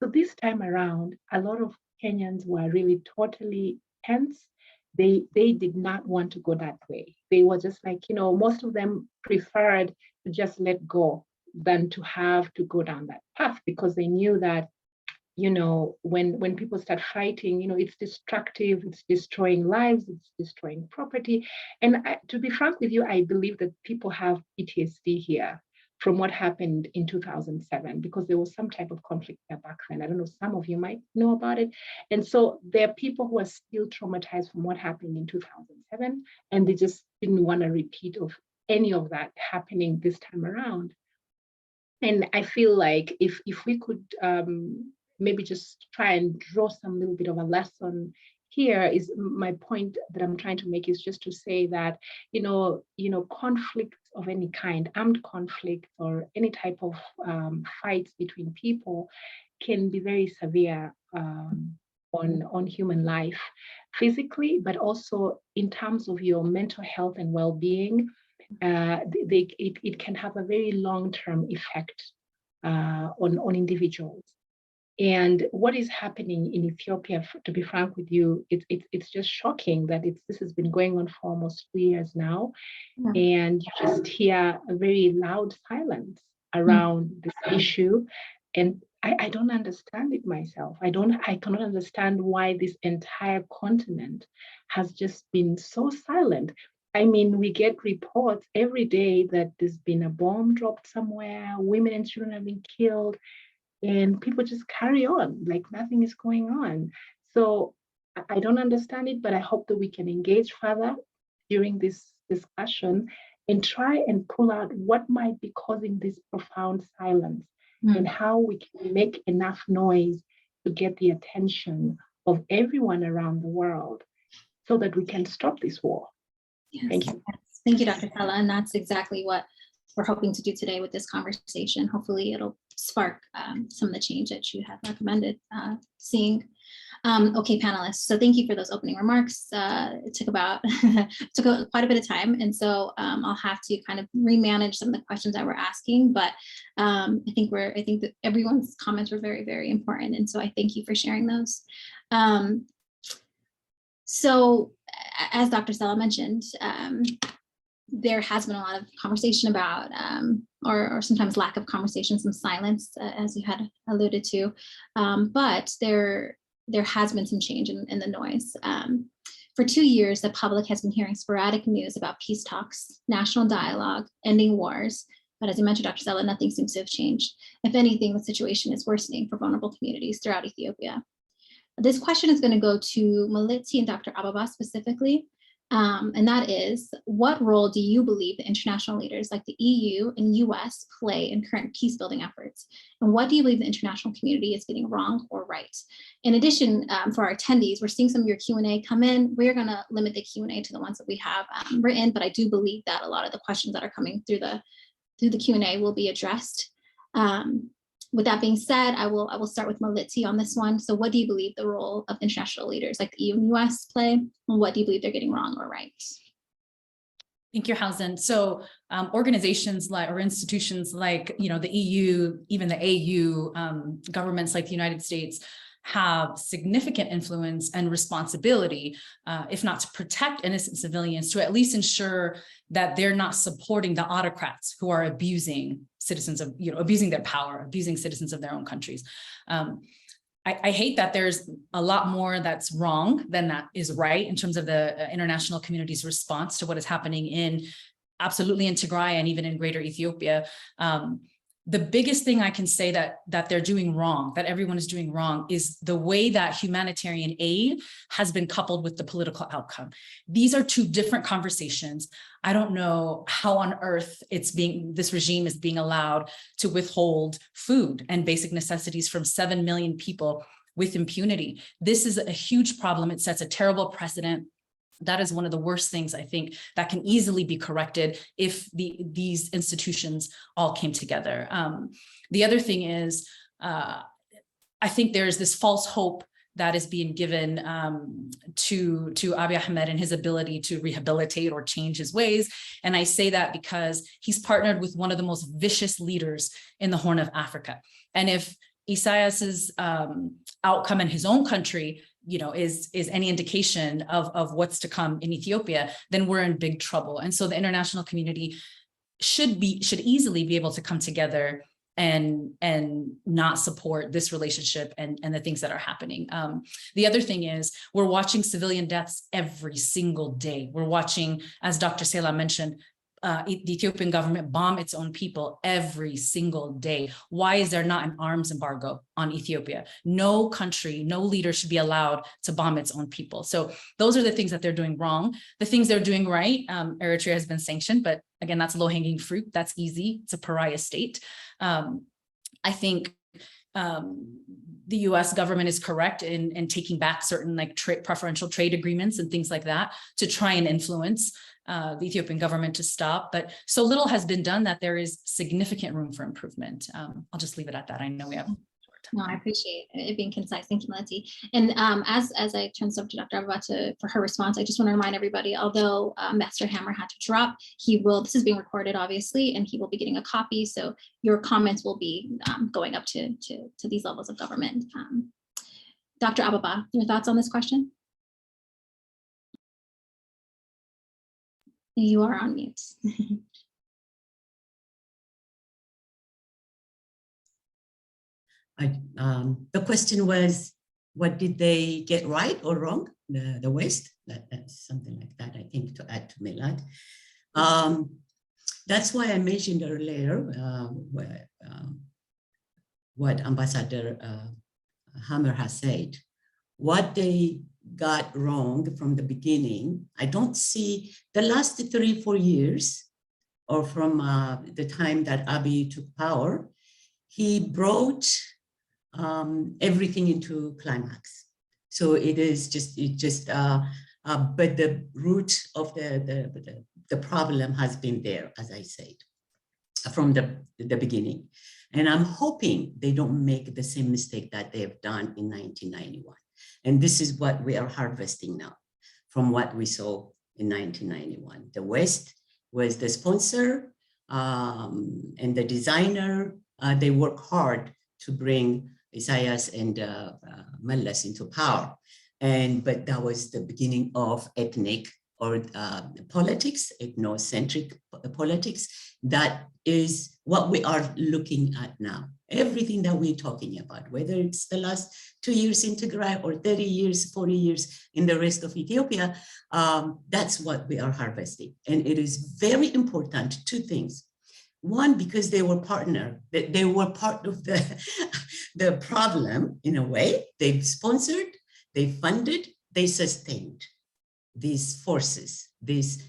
So this time around, a lot of Kenyans were really totally tense. They did not want to go that way. They were just like, most of them preferred to just let go than to have to go down that path, because they knew that, when people start fighting, it's destructive, it's destroying lives, it's destroying property. And to be frank with you, I believe that people have PTSD here from what happened in 2007, because there was some type of conflict there back then. I don't know, some of you might know about it. And so there are people who are still traumatized from what happened in 2007, and they just didn't want a repeat of any of that happening this time around. And I feel like if we could maybe just try and draw some little bit of a lesson here, is my point that I'm trying to make is just to say that, conflicts of any kind, armed conflict or any type of fights between people can be very severe on human life physically, but also in terms of your mental health and well-being. It can have a very long-term effect on individuals. And what is happening in Ethiopia, to be frank with you, it's just shocking that this has been going on for almost 3 years now. Yeah. And you just hear a very loud silence around this issue. And I don't understand it myself. I cannot understand why this entire continent has just been so silent. I mean, we get reports every day that there's been a bomb dropped somewhere, women and children have been killed, and people just carry on like nothing is going on. So I don't understand it, but I hope that we can engage further during this discussion and try and pull out what might be causing this profound silence and how we can make enough noise to get the attention of everyone around the world so that we can stop this war. Yes. Thank you. Yes. Thank you, Dr. Sella. And that's exactly what we're hoping to do today with this conversation. Hopefully it'll spark some of the change that you have recommended seeing. Okay, panelists, so thank you for those opening remarks. It took quite a bit of time, and so I'll have to kind of remanage some of the questions that we're asking, but I think that everyone's comments were very, very important, and so I thank you for sharing those. So as Dr. Sella mentioned, there has been a lot of conversation about, or sometimes lack of conversation, some silence, as you had alluded to, but there has been some change in the noise. For 2 years, the public has been hearing sporadic news about peace talks, national dialogue, ending wars, but as you mentioned, Dr. Sella, nothing seems to have changed. If anything, the situation is worsening for vulnerable communities throughout Ethiopia. This question is going to go to Meliti and Dr. Ababa specifically. And that is, what role do you believe the international leaders like the EU and US play in current peace building efforts? And what do you believe the international community is getting wrong or right? In addition, for our attendees, we're seeing some of your Q&A come in. We're going to limit the Q&A to the ones that we have written, but I do believe that a lot of the questions that are coming through the Q&A will be addressed. With that being said, I will start with Malitzi on this one. So what do you believe the role of international leaders like the EU and US play? And what do you believe they're getting wrong or right? Thank you, Hausen. So organizations like, or institutions like, the EU, even the AU, governments like the United States have significant influence and responsibility, if not to protect innocent civilians, to at least ensure that they're not supporting the autocrats who are abusing citizens of, abusing their power, abusing citizens of their own countries. I hate that there's a lot more that's wrong than that is right in terms of the international community's response to what is happening in Tigray and even in greater Ethiopia. The biggest thing I can say that they're doing wrong, that everyone is doing wrong, is the way that humanitarian aid has been coupled with the political outcome. These are two different conversations. I don't know how on earth this regime is being allowed to withhold food and basic necessities from 7 million people with impunity. This is a huge problem. It sets a terrible precedent. That is one of the worst things, I think, that can easily be corrected if these institutions all came together. The other thing is, I think there's this false hope that is being given to Abiy Ahmed and his ability to rehabilitate or change his ways. And I say that because he's partnered with one of the most vicious leaders in the Horn of Africa. And if Isaias's outcome in his own country is any indication of what's to come in Ethiopia, then we're in big trouble. And so the international community should easily be able to come together and not support this relationship and the things that are happening. The other thing is, we're watching civilian deaths every single day. We're watching, as Dr. Sela mentioned, the Ethiopian government bomb its own people every single day. Why is there not an arms embargo on Ethiopia? No country, no leader should be allowed to bomb its own people. So those are the things that they're doing wrong. The things they're doing right, Eritrea has been sanctioned, but again, that's low-hanging fruit. That's easy. It's a pariah state. I think the US government is correct in taking back certain preferential trade agreements and things like that to try and influence the Ethiopian government to stop, but so little has been done that there is significant room for improvement. I'll just leave it at that. I know we have short time. No, I appreciate it being concise. Thank you, Melody. And as I turn this over to Dr. Ababa for her response, I just want to remind everybody, although Master Hammer had to drop, this is being recorded, obviously, and he will be getting a copy. So your comments will be going up to these levels of government. Dr. Ababa, your thoughts on this question? You are on mute. The question was, what did they get right or wrong? The West? That's something like that, I think, to add to Milad. That's why I mentioned earlier what Ambassador Hammer has said. What they got wrong from the beginning, I don't see the last 3-4 years, or from the time that Abiy took power, he brought everything into climax. So it just but the root of the problem has been there, as I said, from the beginning. And I'm hoping they don't make the same mistake that they have done in 1991. And this is what we are harvesting now from what we saw in 1991. The West was the sponsor and the designer. They work hard to bring Isaias and Meles into power. But that was the beginning of ethnic or politics, ethnocentric politics. That is what we are looking at now. Everything that we're talking about, whether it's the last 2 years in Tigray or 30 years, 40 years in the rest of Ethiopia, that's what we are harvesting. And it is very important, two things. One, because they were they were part of the problem in a way. They sponsored, they funded, they sustained. these forces, this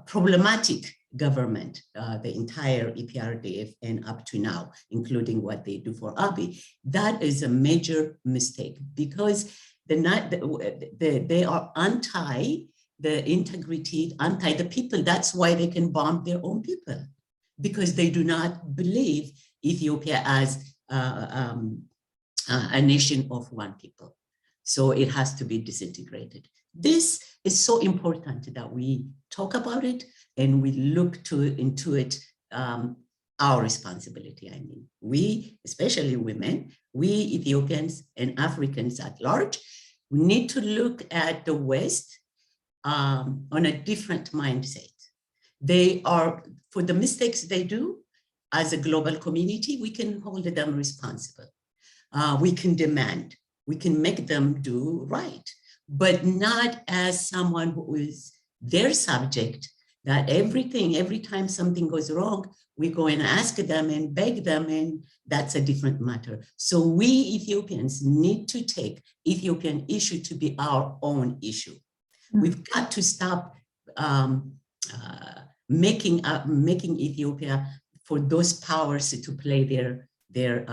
problematic government, the entire EPRDF and up to now, including what they do for Abiy, that is a major mistake because they are anti the integrity, anti the people. That's why they can bomb their own people, because they do not believe Ethiopia as a nation of one people. So it has to be disintegrated. This is so important that we talk about it and we look into it, our responsibility. I mean, we, especially women, we Ethiopians and Africans at large, we need to look at the West on a different mindset. They are, for the mistakes they do, as a global community, we can hold them responsible. We can demand, we can make them do right, but not as someone who is their subject, that every time something goes wrong, we go and ask them and beg them, and that's a different matter. So we Ethiopians need to take Ethiopian issue to be our own issue. We've got to stop making Ethiopia for those powers to play their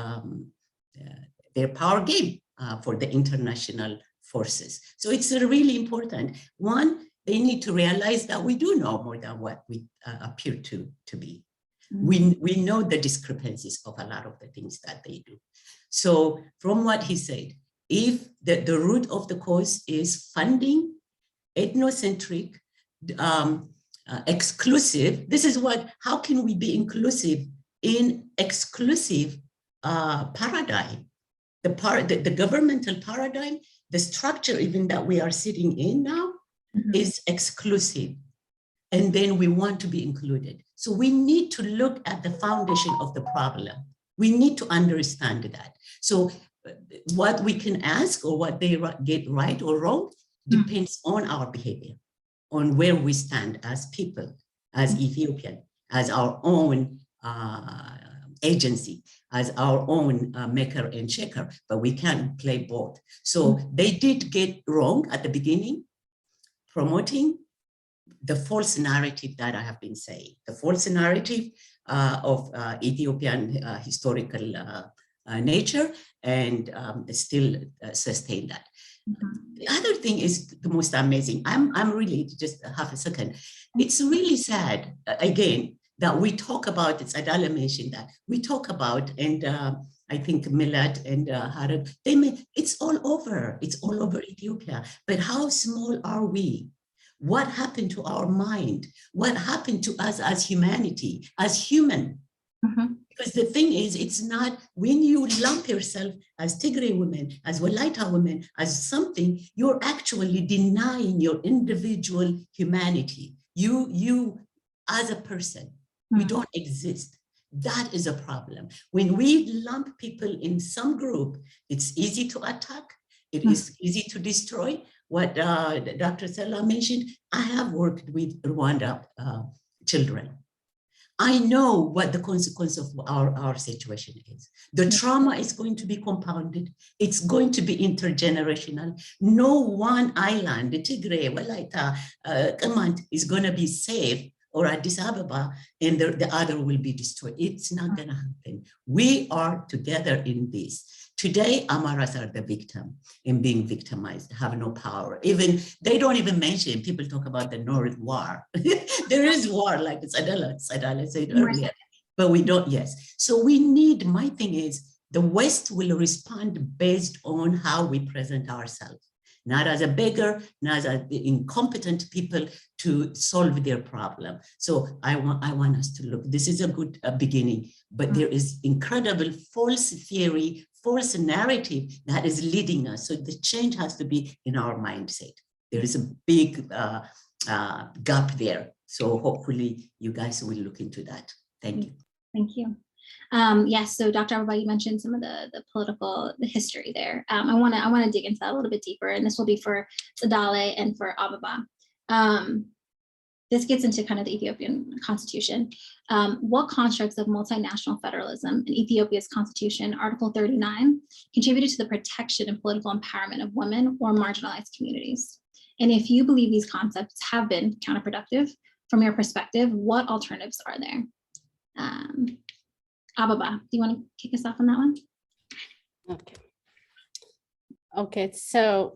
power game for the international forces. So it's really important. One, they need to realize that we do know more than what we appear to be. We know the discrepancies of a lot of the things that they do. So from what he said, if the root of the cause is funding, ethnocentric, exclusive, this is how can we be inclusive in exclusive paradigm? The governmental paradigm, the structure even that we are sitting in now is exclusive. And then we want to be included. So we need to look at the foundation of the problem. We need to understand that. So what we can ask or what they get right or wrong depends on our behavior, on where we stand as people, as Ethiopian, as our own agency, as our own maker and shaker, but we can't play both. So they did get wrong at the beginning, promoting the false narrative that I have been saying, the false narrative of Ethiopian historical nature, and still sustain that. The other thing is the most amazing. I'm really, just half a second. It's really sad, again, that we talk about, it's Adala mentioned that, we talk about, and I think Milad and Harad, it's all over Ethiopia, but how small are we? What happened to our mind? What happened to us as humanity, as human? Because the thing is, it's not, when you lump yourself as Tigray women, as Walaita women, as something, you're actually denying your individual humanity. You as a person, you don't exist. That is a problem. When we lump people in some group, it's easy to attack. It is easy to destroy. What Dr. Sela mentioned, I have worked with Rwanda children. I know what the consequence of our situation is. The trauma is going to be compounded. It's going to be intergenerational. No one island, the Tigray, Walaita, Kamant, is going to be safe, or Addis Ababa, and the other will be destroyed. It's not going to happen. We are together in this. Today, Amaras are the victim in being victimized, have no power. Even, they don't even mention, people talk about the North War. There is war, like Sadala said earlier, but we don't, yes. So we need, my thing is, the West will respond based on how we present ourselves, not as a beggar, not as incompetent people to solve their problem. So I want us to look, this is a good beginning, but there is incredible false theory, false narrative that is leading us. So the change has to be in our mindset. There is a big gap there. So hopefully you guys will look into that. Thank you. Thank you. Yes, so Dr. Ababa, you mentioned some of the political, the history there. I want to dig into that a little bit deeper, and this will be for Sadale and for Ababa. This gets into kind of the Ethiopian constitution. What constructs of multinational federalism in Ethiopia's constitution, Article 39, contributed to the protection and political empowerment of women or marginalized communities? And if you believe these concepts have been counterproductive, from your perspective, what alternatives are there? Ababa, do you want to kick us off on that one? Okay, so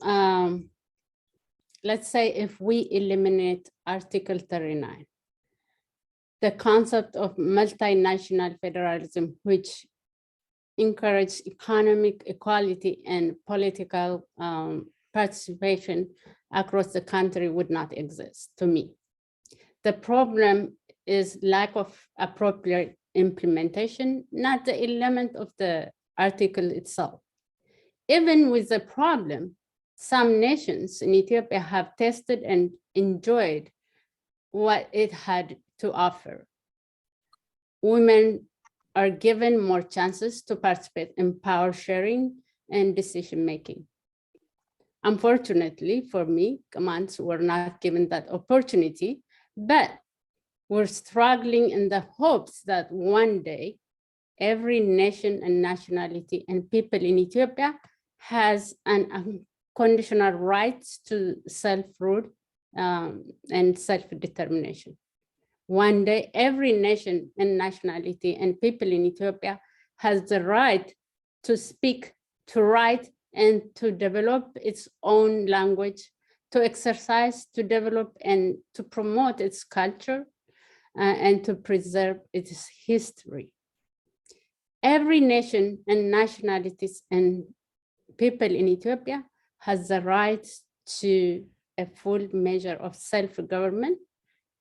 let's say if we eliminate Article 39, the concept of multinational federalism, which encourages economic equality and political participation across the country, would not exist to me. The problem is lack of appropriate implementation, not the element of the article itself. Even with the problem, some nations in Ethiopia have tested and enjoyed what it had to offer. Women are given more chances to participate in power sharing and decision-making. Unfortunately for me, Kamans were not given that opportunity, but we're struggling in the hopes that one day, every nation and nationality and people in Ethiopia has an unconditional rights to self-rule and self-determination. One day, every nation and nationality and people in Ethiopia has the right to speak, to write, and to develop its own language, to exercise, to develop, and to promote its culture, and to preserve its history. Every nation and nationalities and people in Ethiopia has the right to a full measure of self-government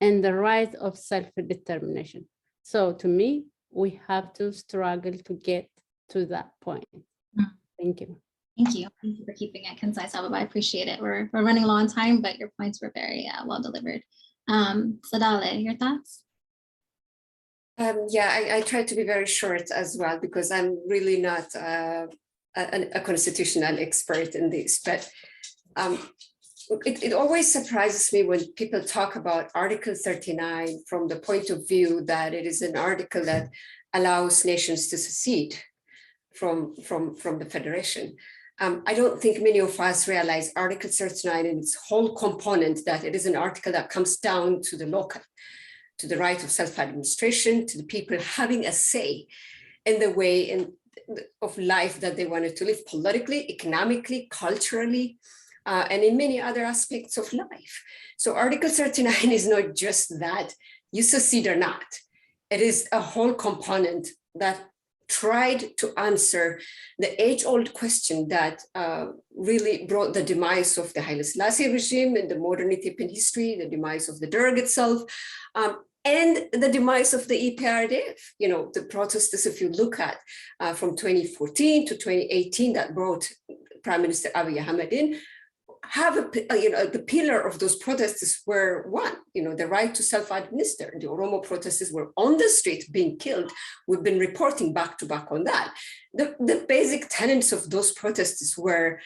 and the right of self-determination. So to me, we have to struggle to get to that point. Thank you. Thank you. Thank you for keeping it concise, Ababa. I appreciate it. We're running low on time, but your points were very well delivered. Sadale, your thoughts? Yeah, I try to be very short as well, because I'm really not a constitutional expert in this, but it always surprises me when people talk about Article 39 from the point of view that it is an article that allows nations to secede from the federation. I don't think many of us realize Article 39 in its whole component, that it is an article that comes down to the local, to the right of self-administration, to the people having a say in the way of life that they wanted to live politically, economically, culturally, and in many other aspects of life. So Article 39 is not just that you secede or not. It is a whole component that tried to answer the age-old question that really brought the demise of the Haile Selassie regime in the modern Ethiopian history, the demise of the Derg itself, and the demise of the EPRDF. You know, the protesters, if you look at from 2014 to 2018, that brought Prime Minister Abiy Ahmed in, have the pillar of those protesters were one, the right to self-administer. The Oromo protesters were on the street being killed. We've been reporting back to back on that. The basic tenets of those protesters were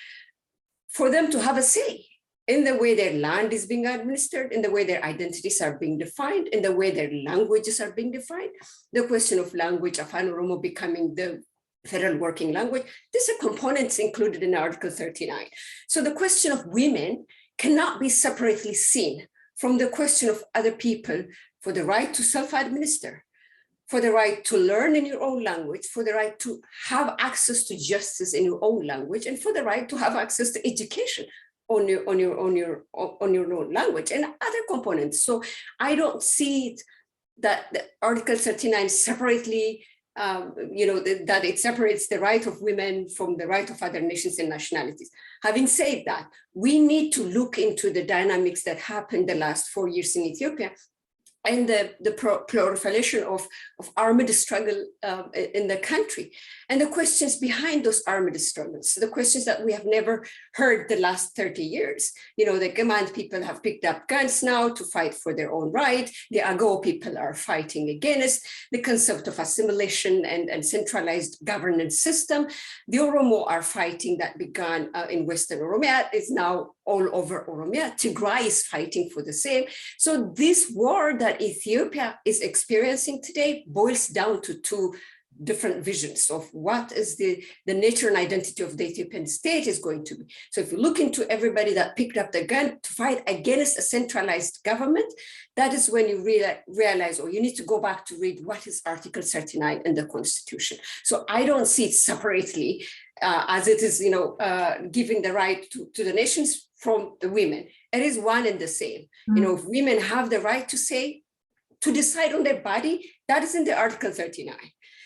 for them to have a say in the way their land is being administered, in the way their identities are being defined, in the way their languages are being defined. The question of language, Afan Oromo becoming the federal working language, these are components included in Article 39. So the question of women cannot be separately seen from the question of other people for the right to self-administer, for the right to learn in your own language, for the right to have access to justice in your own language, and for the right to have access to education on your own language, and other components. So I don't see it that the Article 39 separately that it separates the right of women from the right of other nations and nationalities. Having said that, we need to look into the dynamics that happened the last 4 years in Ethiopia and the proliferation of armed struggle in the country, and the questions behind those armed struggles, the questions that we have never heard the last 30 years. The Command people have picked up guns now to fight for their own right. The Agou people are fighting against the concept of assimilation and centralized governance system. The Oromo are fighting that began in Western Oromia, is now all over Oromia. Tigray is fighting for the same. So this war that Ethiopia is experiencing today boils down to two different visions of what is the nature and identity of the Ethiopian state is going to be. So if you look into everybody that picked up the gun to fight against a centralized government, that is when you realize, or you need to go back to read what is Article 39 in the Constitution. So I don't see it separately as it is, giving the right to the nations from the women. It is one and the same. If women have the right to decide on their body, that is in the Article 39.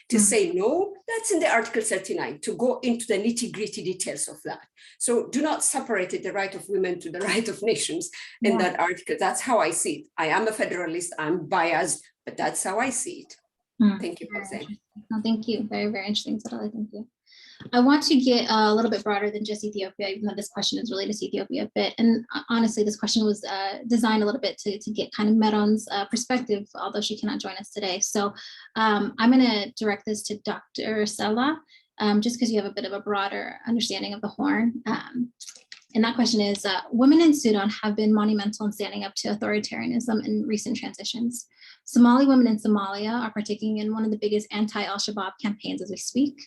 To say no, that's in the Article 39, to go into the nitty-gritty details of that. So do not separate it, the right of women to the right of nations in that article. That's how I see it. I am a federalist, I'm biased, but that's how I see it. Thank you, Hossein. No, thank you. Very, very interesting, Sadali. Thank you. I want to get a little bit broader than just Ethiopia, even though this question is related to Ethiopia a bit. And honestly, this question was designed a little bit to get kind of Meron's perspective, although she cannot join us today. So I'm going to direct this to Dr. Sela, just because you have a bit of a broader understanding of the Horn. And that question is, women in Sudan have been monumental in standing up to authoritarianism in recent transitions. Somali women in Somalia are partaking in one of the biggest anti-al-Shabaab campaigns as we speak.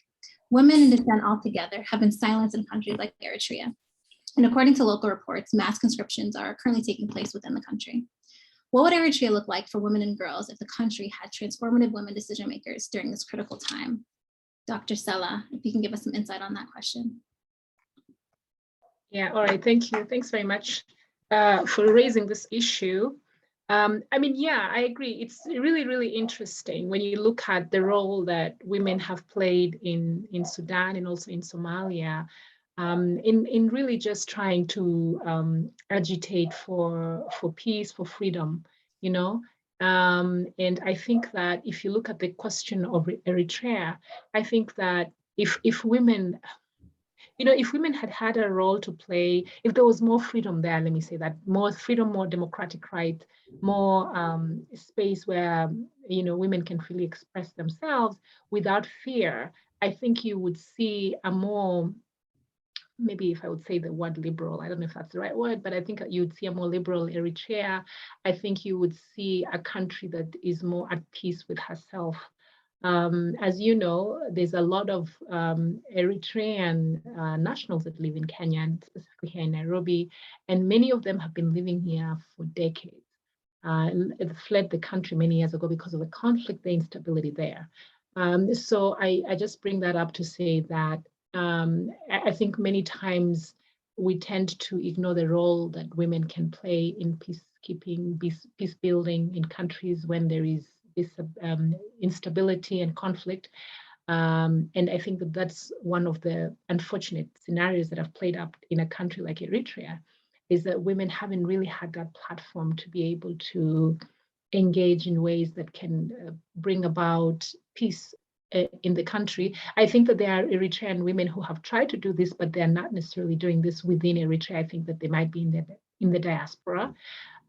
Women in descent altogether have been silenced in countries like Eritrea. And according to local reports, mass conscriptions are currently taking place within the country. What would Eritrea look like for women and girls if the country had transformative women decision makers during this critical time? Dr. Sela, if you can give us some insight on that question. Yeah, all right, thank you. Thanks very much for raising this issue. I agree. It's really, really interesting when you look at the role that women have played in Sudan and also in Somalia, in really just trying to agitate for peace, for freedom, And I think that if you look at the question of Eritrea, I think that if women, if women had a role to play, if there was more freedom there, let me say that, more freedom, more democratic right, more space where, women can freely express themselves without fear, I think you would see a more, maybe if I would say the word liberal, I don't know if that's the right word, but I think you'd see a more liberal Eritrea. I think you would see a country that is more at peace with herself. As you know, there's a lot of Eritrean nationals that live in Kenya, and specifically here in Nairobi, and many of them have been living here for decades. Fled the country many years ago because of the conflict, the instability there. So I just bring that up to say that I think many times we tend to ignore the role that women can play in peacekeeping, peace building in countries when there is this instability and conflict. And I think that that's one of the unfortunate scenarios that have played up in a country like Eritrea, is that women haven't really had that platform to be able to engage in ways that can bring about peace in the country. I think that there are Eritrean women who have tried to do this, but they're not necessarily doing this within Eritrea. I think that they might be in the diaspora.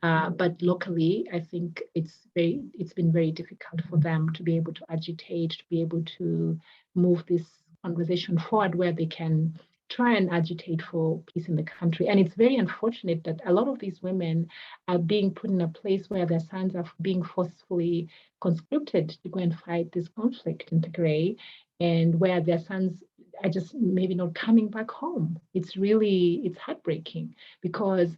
But locally, I think it's been very difficult for them to be able to agitate, to be able to move this conversation forward where they can try and agitate for peace in the country. And it's very unfortunate that a lot of these women are being put in a place where their sons are being forcefully conscripted to go and fight this conflict in Tigray, and where their sons are just maybe not coming back home. It's heartbreaking, because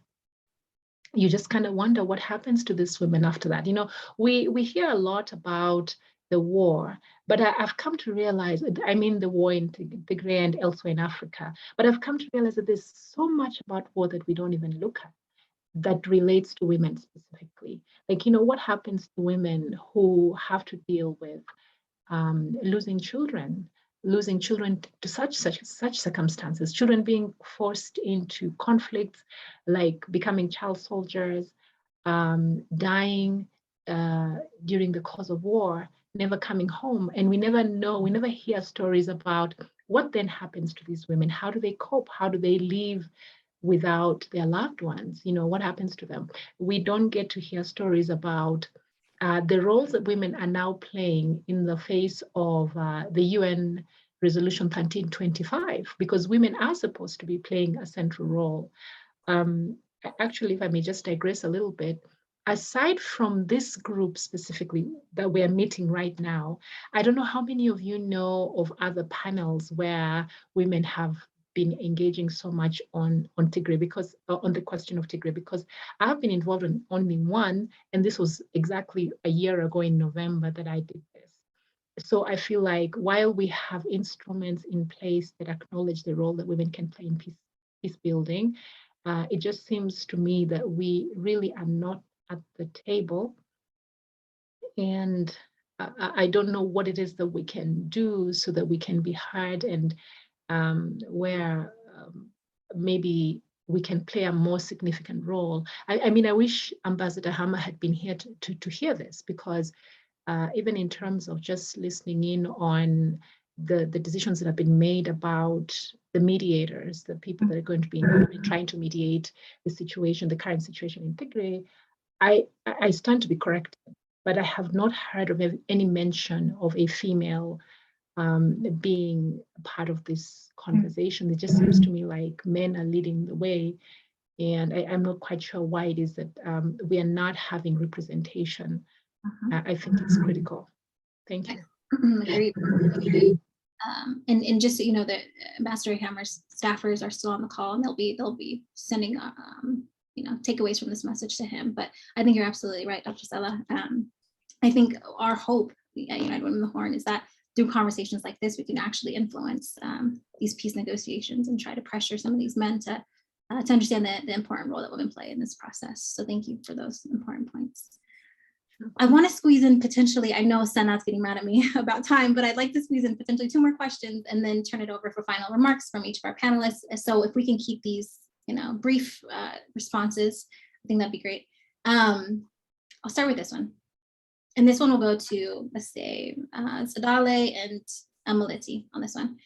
you just kind of wonder what happens to these women after that. We hear a lot about the war, but I've come to realize, I mean the war in Tigray and elsewhere in Africa, but I've come to realize that there's so much about war that we don't even look at that relates to women specifically. Like, what happens to women who have to deal with losing children to such circumstances, children being forced into conflicts, like becoming child soldiers, dying during the course of war, never coming home. And we never hear stories about what then happens to these women. How do they cope? How do they live without their loved ones? What happens to them? We don't get to hear stories about the roles that women are now playing in the face of the UN Resolution 1325, because women are supposed to be playing a central role. Actually, if I may just digress a little bit, aside from this group specifically that we're meeting right now, I don't know how many of you know of other panels where women have been engaging so much on Tigray, because on the question of Tigray, because I have been involved in only one, and this was exactly a year ago in November that I did this. So I feel like while we have instruments in place that acknowledge the role that women can play in peace building, it just seems to me that we really are not at the table. And I don't know what it is that we can do so that we can be heard, and where maybe we can play a more significant role. I mean, I wish Ambassador Hammer had been here to hear this, because even in terms of just listening in on the decisions that have been made about the mediators, the people that are going to be trying to mediate the situation, the current situation in Tigray, I stand to be corrected, but I have not heard of any mention of a female being a part of this conversation. It just seems to me like men are leading the way, and I'm not quite sure why it is that we are not having representation. I think it's critical. Thank you. Agreed. And just so you know, that Ambassador Hammer's staffers are still on the call, and they'll be sending takeaways from this message to him. But I think you're absolutely right, Dr. Sela. I think our hope at United Women of the Horn is that through conversations like this, we can actually influence these peace negotiations and try to pressure some of these men to understand the important role that women play in this process. So thank you for those important points. I want to squeeze in potentially, I know Senat's getting mad at me about time, but I'd like to squeeze in potentially 2 more questions and then turn it over for final remarks from each of our panelists. So if we can keep these, brief responses, I think that'd be great. I'll start with this one. And this one will go to, let's say, Tsadale and Maliti on this one.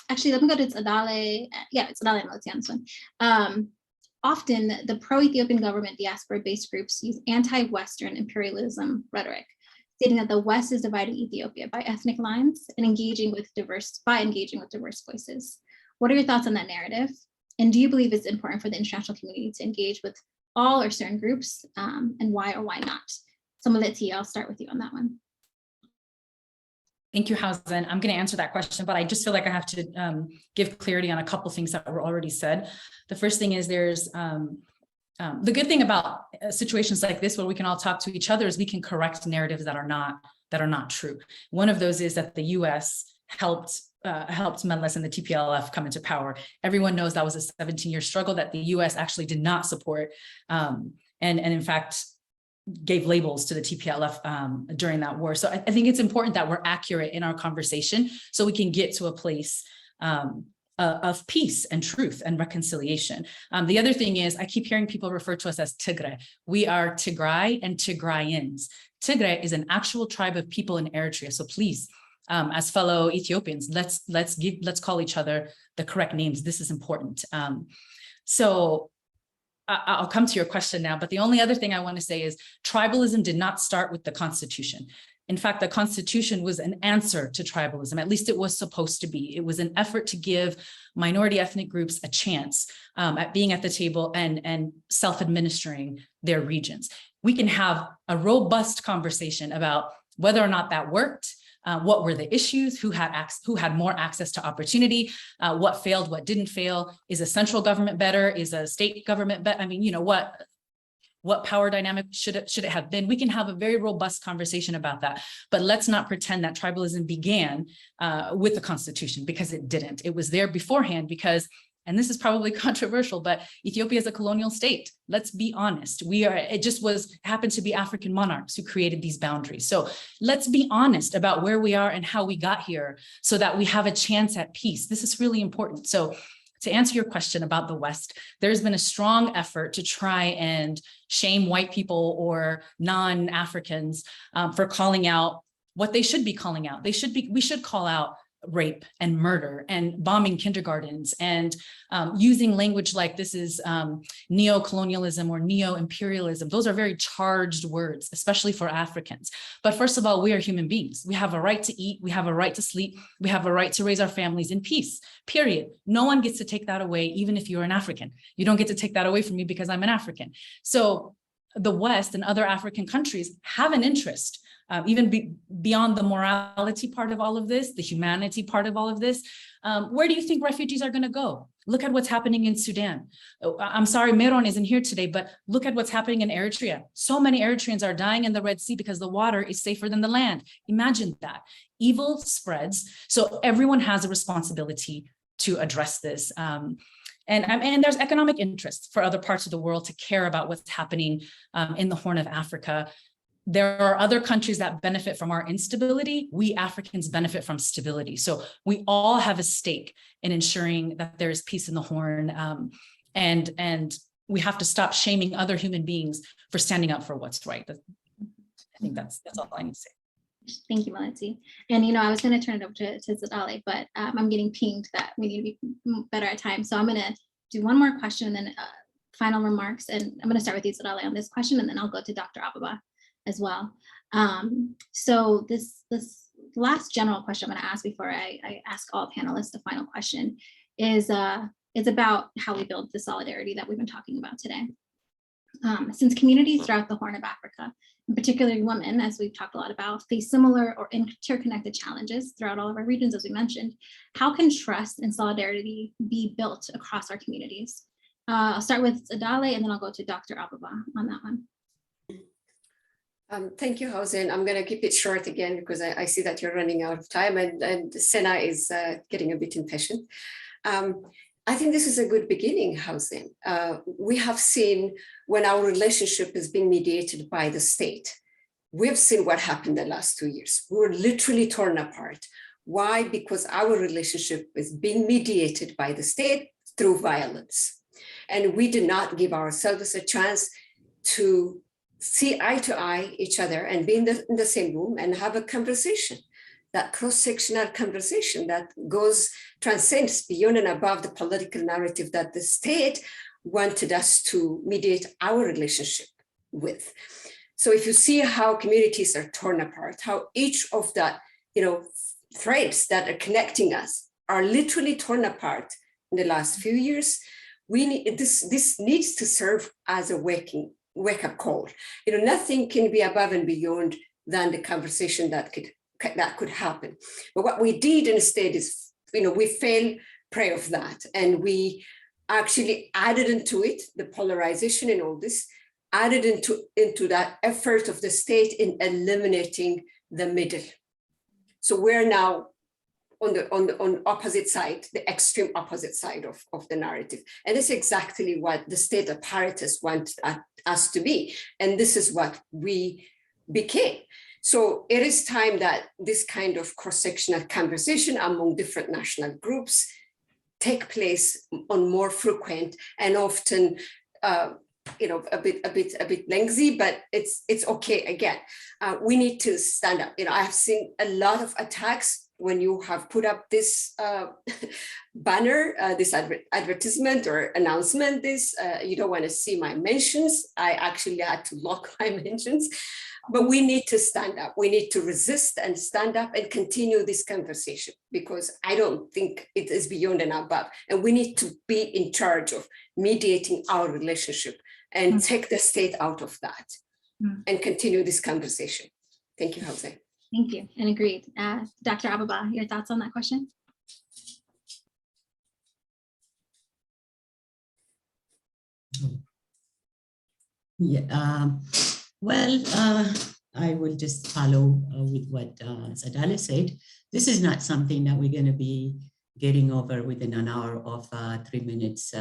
Actually, let me go to Tsadale. Yeah, Tsadale and Maliti on this one. Often, the pro-Ethiopian government diaspora-based groups use anti-Western imperialism rhetoric, stating that the West is dividing Ethiopia by ethnic lines and engaging with diverse voices. What are your thoughts on that narrative? And do you believe it's important for the international community to engage with all or certain groups, and why or why not? So Maliti, I'll start with you on that one. Thank you, Hausen. I'm going to answer that question, but I just feel like I have to give clarity on a couple things that were already said. The first thing is there's the good thing about situations like this, where we can all talk to each other, is we can correct narratives that are not true. One of those is that the U.S. helped Meles and the TPLF come into power. Everyone knows that was a 17-year struggle that the U.S. actually did not support, and in fact gave labels to the TPLF during that war. So I think it's important that we're accurate in our conversation so we can get to a place of peace and truth and reconciliation. The other thing is, I keep hearing people refer to us as Tigray. We are Tigray and Tigrayans. Tigray is an actual tribe of people in Eritrea. So please, as fellow Ethiopians, let's call each other the correct names. This is important. So I'll come to your question now, but the only other thing I want to say is tribalism did not start with the Constitution. In fact, the Constitution was an answer to tribalism. At least it was supposed to be. It was an effort to give minority ethnic groups a chance at being at the table and self-administering their regions. We can have a robust conversation about whether or not that worked. What were the issues? Who had more access to opportunity? What failed? What didn't fail? Is a central government better? Is a state government better? I mean, what power dynamic should it have been? We can have a very robust conversation about that. But let's not pretend that tribalism began with the Constitution, because it didn't. It was there beforehand because, and this is probably controversial, but Ethiopia is a colonial state. Let's be honest. It just happened to be African monarchs who created these boundaries. So let's be honest about where we are and how we got here so that we have a chance at peace. This is really important. So to answer your question about the West, there's been a strong effort to try and shame white people or non-Africans for calling out what they should be calling out. We should call out rape and murder and bombing kindergartens and using language like this is neo-colonialism or neo-imperialism. Those are very charged words, especially for Africans. But first of all, we are human beings. We have a right to eat. We have a right to sleep. We have a right to raise our families in peace, period. No one gets to take that away, even if you're an African. You don't get to take that away from me because I'm an African. So the West and other African countries have an interest beyond the morality part of all of this, the humanity part of all of this. Where do you think refugees are going to go? Look at what's happening in Sudan. I'm sorry, Meron isn't here today, but look at what's happening in Eritrea. So many Eritreans are dying in the Red Sea because the water is safer than the land. Imagine that. Evil spreads. So everyone has a responsibility to address this. And there's economic interest for other parts of the world to care about what's happening in the Horn of Africa. There are other countries that benefit from our instability. We Africans benefit from stability. So we all have a stake in ensuring that there is peace in the Horn. And we have to stop shaming other human beings for standing up for what's right. I think that's all I need to say. Thank you, Melody. And, I was going to turn it over to Zadale, but I'm getting pinged that we need to be better at time. So I'm going to do one more question and then final remarks. And I'm going to start with you, Zadale, on this question, and then I'll go to Dr. Ababa as well. So this last general question I'm going to ask before I ask all panelists the final question is it's about how we build the solidarity that we've been talking about today. Since communities throughout the Horn of Africa, and particularly women, as we've talked a lot about, face similar or interconnected challenges throughout all of our regions, as we mentioned, how can trust and solidarity be built across our communities? I'll start with Zadale, and then I'll go to Dr. Ababa on that one. Thank you, Hausen. I'm going to keep it short again because I see that you're running out of time and Sena is getting a bit impatient. I think this is a good beginning, Hausen. We have seen when our relationship is being mediated by the state, we've seen what happened the last 2 years. We were literally torn apart. Why? Because our relationship is being mediated by the state through violence. And we did not give ourselves a chance to see eye to eye each other and be in the same room and have a conversation, that cross-sectional conversation that transcends beyond and above the political narrative that the state wanted us to mediate our relationship with. So if you see how communities are torn apart, how each of the threads that are connecting us are literally torn apart in the last few years, this needs to serve as a wake-up call. Nothing can be above and beyond than the conversation that could happen. But what we did instead is, we fell prey of that, and we actually added into it the polarization and all this, added into that effort of the state in eliminating the middle. So we're now on the opposite side, the extreme opposite side of the narrative. And it's exactly what the state apparatus wants us to be. And this is what we became. So it is time that this kind of cross-sectional conversation among different national groups take place on more frequent and often, a bit lengthy, but it's okay. Again, we need to stand up. I have seen a lot of attacks when you have put up this banner, this advertisement or announcement, you don't want to see my mentions. I actually had to lock my mentions, but we need to stand up. We need to resist and stand up and continue this conversation, because I don't think it is beyond and above. And we need to be in charge of mediating our relationship and take the state out of that and continue this conversation. Thank you, Jose. Thank you, and agreed. Dr. Ababa, your thoughts on that question? Yeah, I will just follow with what Zadale said. This is not something that we're going to be getting over within an hour of 3 minutes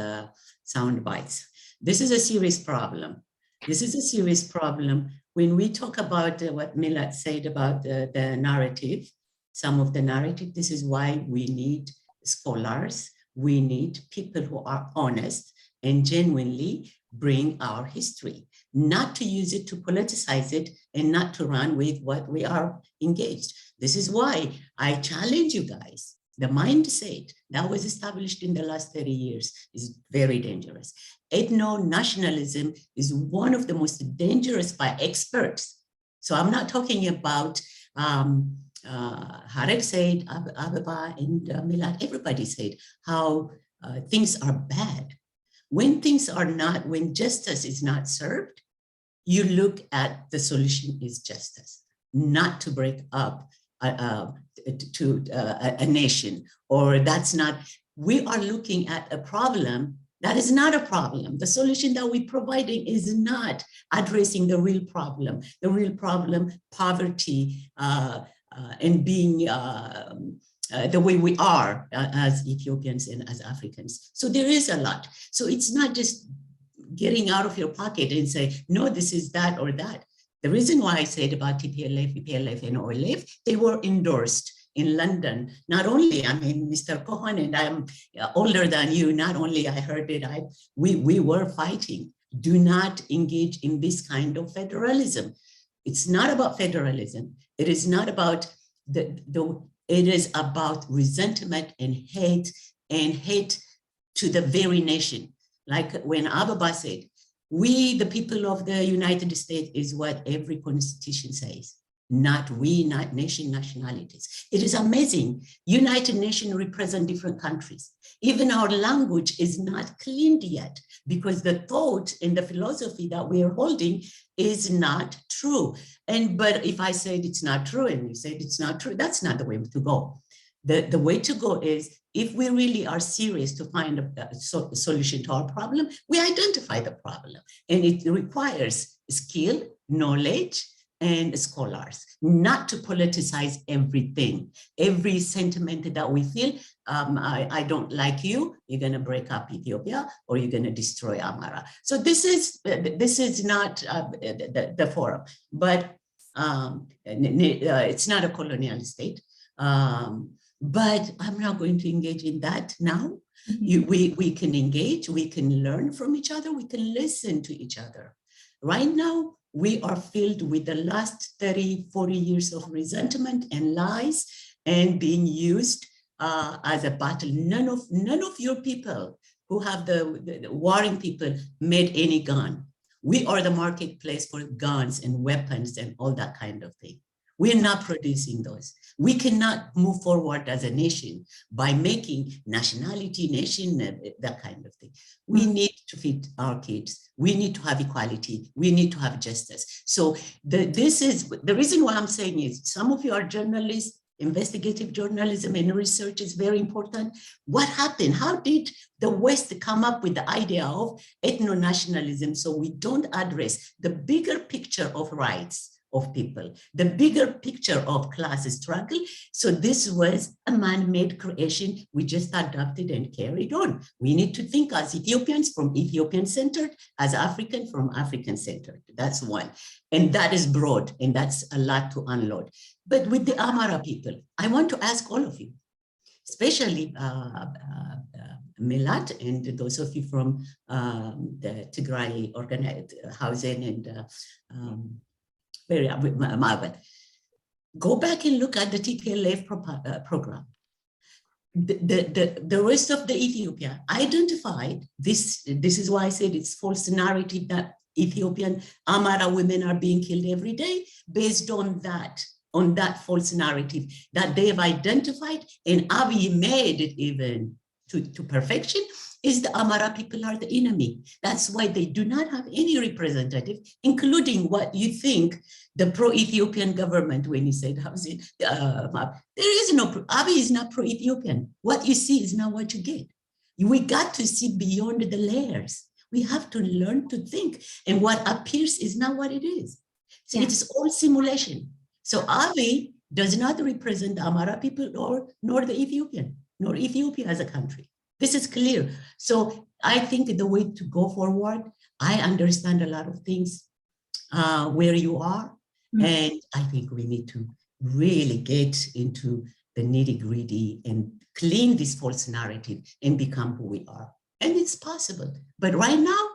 sound bites. This is a serious problem. This is a serious problem. When we talk about what Milad said about the narrative, some of the narrative, this is why we need scholars. We need people who are honest and genuinely bring our history, not to use it to politicize it and not to run with what we are engaged. This is why I challenge you guys. The mindset that was established in the last 30 years is very dangerous. Ethno-nationalism is one of the most dangerous by experts. So I'm not talking about Harek said, Ababa and Milad, everybody said how things are bad. When things are not, when justice is not served, you look at the solution is justice, not to break up a nation, or that's not, we are looking at a problem that is not a problem. The solution that we're providing is not addressing the real problem, poverty, and being the way we are as Ethiopians and as Africans. So there is a lot. So it's not just getting out of your pocket and say, no, this is that or that. The reason why I said about TPLF, EPLF, and OLF, they were endorsed in London. Not only, I mean, Mr. Cohen, and I'm older than you, not only I heard it, we were fighting. Do not engage in this kind of federalism. It's not about federalism. It is not about it is about resentment and hate to the very nation. Like when Ababa said, we, the people of the United States, is what every constitution says. Not we, not nation nationalities. It is amazing. United Nations represent different countries. Even our language is not cleaned yet because the thought and the philosophy that we are holding is not true. But if I said it's not true and you said it's not true, that's not the way to go. The way to go is, if we really are serious to find a solution to our problem, we identify the problem. And it requires skill, knowledge, and scholars, not to politicize everything. Every sentiment that we feel, I don't like you, you're gonna break up Ethiopia, or you're gonna destroy Amara. So this is not the forum, but it's not a colonial state. But I'm not going to engage in that now. We can engage, we can learn from each other, we can listen to each other. Right now, we are filled with the last 30, 40 years of resentment and lies and being used as a battle. None of your people who have the warring people made any gun. We are the marketplace for guns and weapons and all that kind of thing. We're not producing those. We cannot move forward as a nation by making nationality, nation, that kind of thing. We need to feed our kids. We need to have equality. We need to have justice. So this is the reason why I'm saying is, some of you are journalists, investigative journalism and research is very important. What happened? How did the West come up with the idea of ethno-nationalism so we don't address the bigger picture of rights of people, the bigger picture of class struggle? So this was a man-made creation. We just adopted and carried on. We need to think as Ethiopians from Ethiopian-centered, as African from African-centered. That's one. And that is broad, and that's a lot to unload. But with the Amara people, I want to ask all of you, especially Milad and those of you from the Tigray organized housing and go back and look at the TPLF program. The rest of the Ethiopia identified this. This is why I said it's false narrative that Ethiopian Amara women are being killed every day based on that false narrative that they've identified, and Abiy made it even to perfection, is the Amara people are the enemy. That's why they do not have any representative, including what you think the pro-Ethiopian government, when you said housing, there is no, Abiy is not pro-Ethiopian. What you see is not what you get. We got to see beyond the layers. We have to learn to think, and what appears is not what it is. So it is all simulation. So Abiy does not represent the Amara people nor the Ethiopian, nor Ethiopia as a country. This is clear. So I think the way to go forward, I understand a lot of things where you are. And I think we need to really get into the nitty-gritty and clean this false narrative and become who we are. And it's possible. But right now,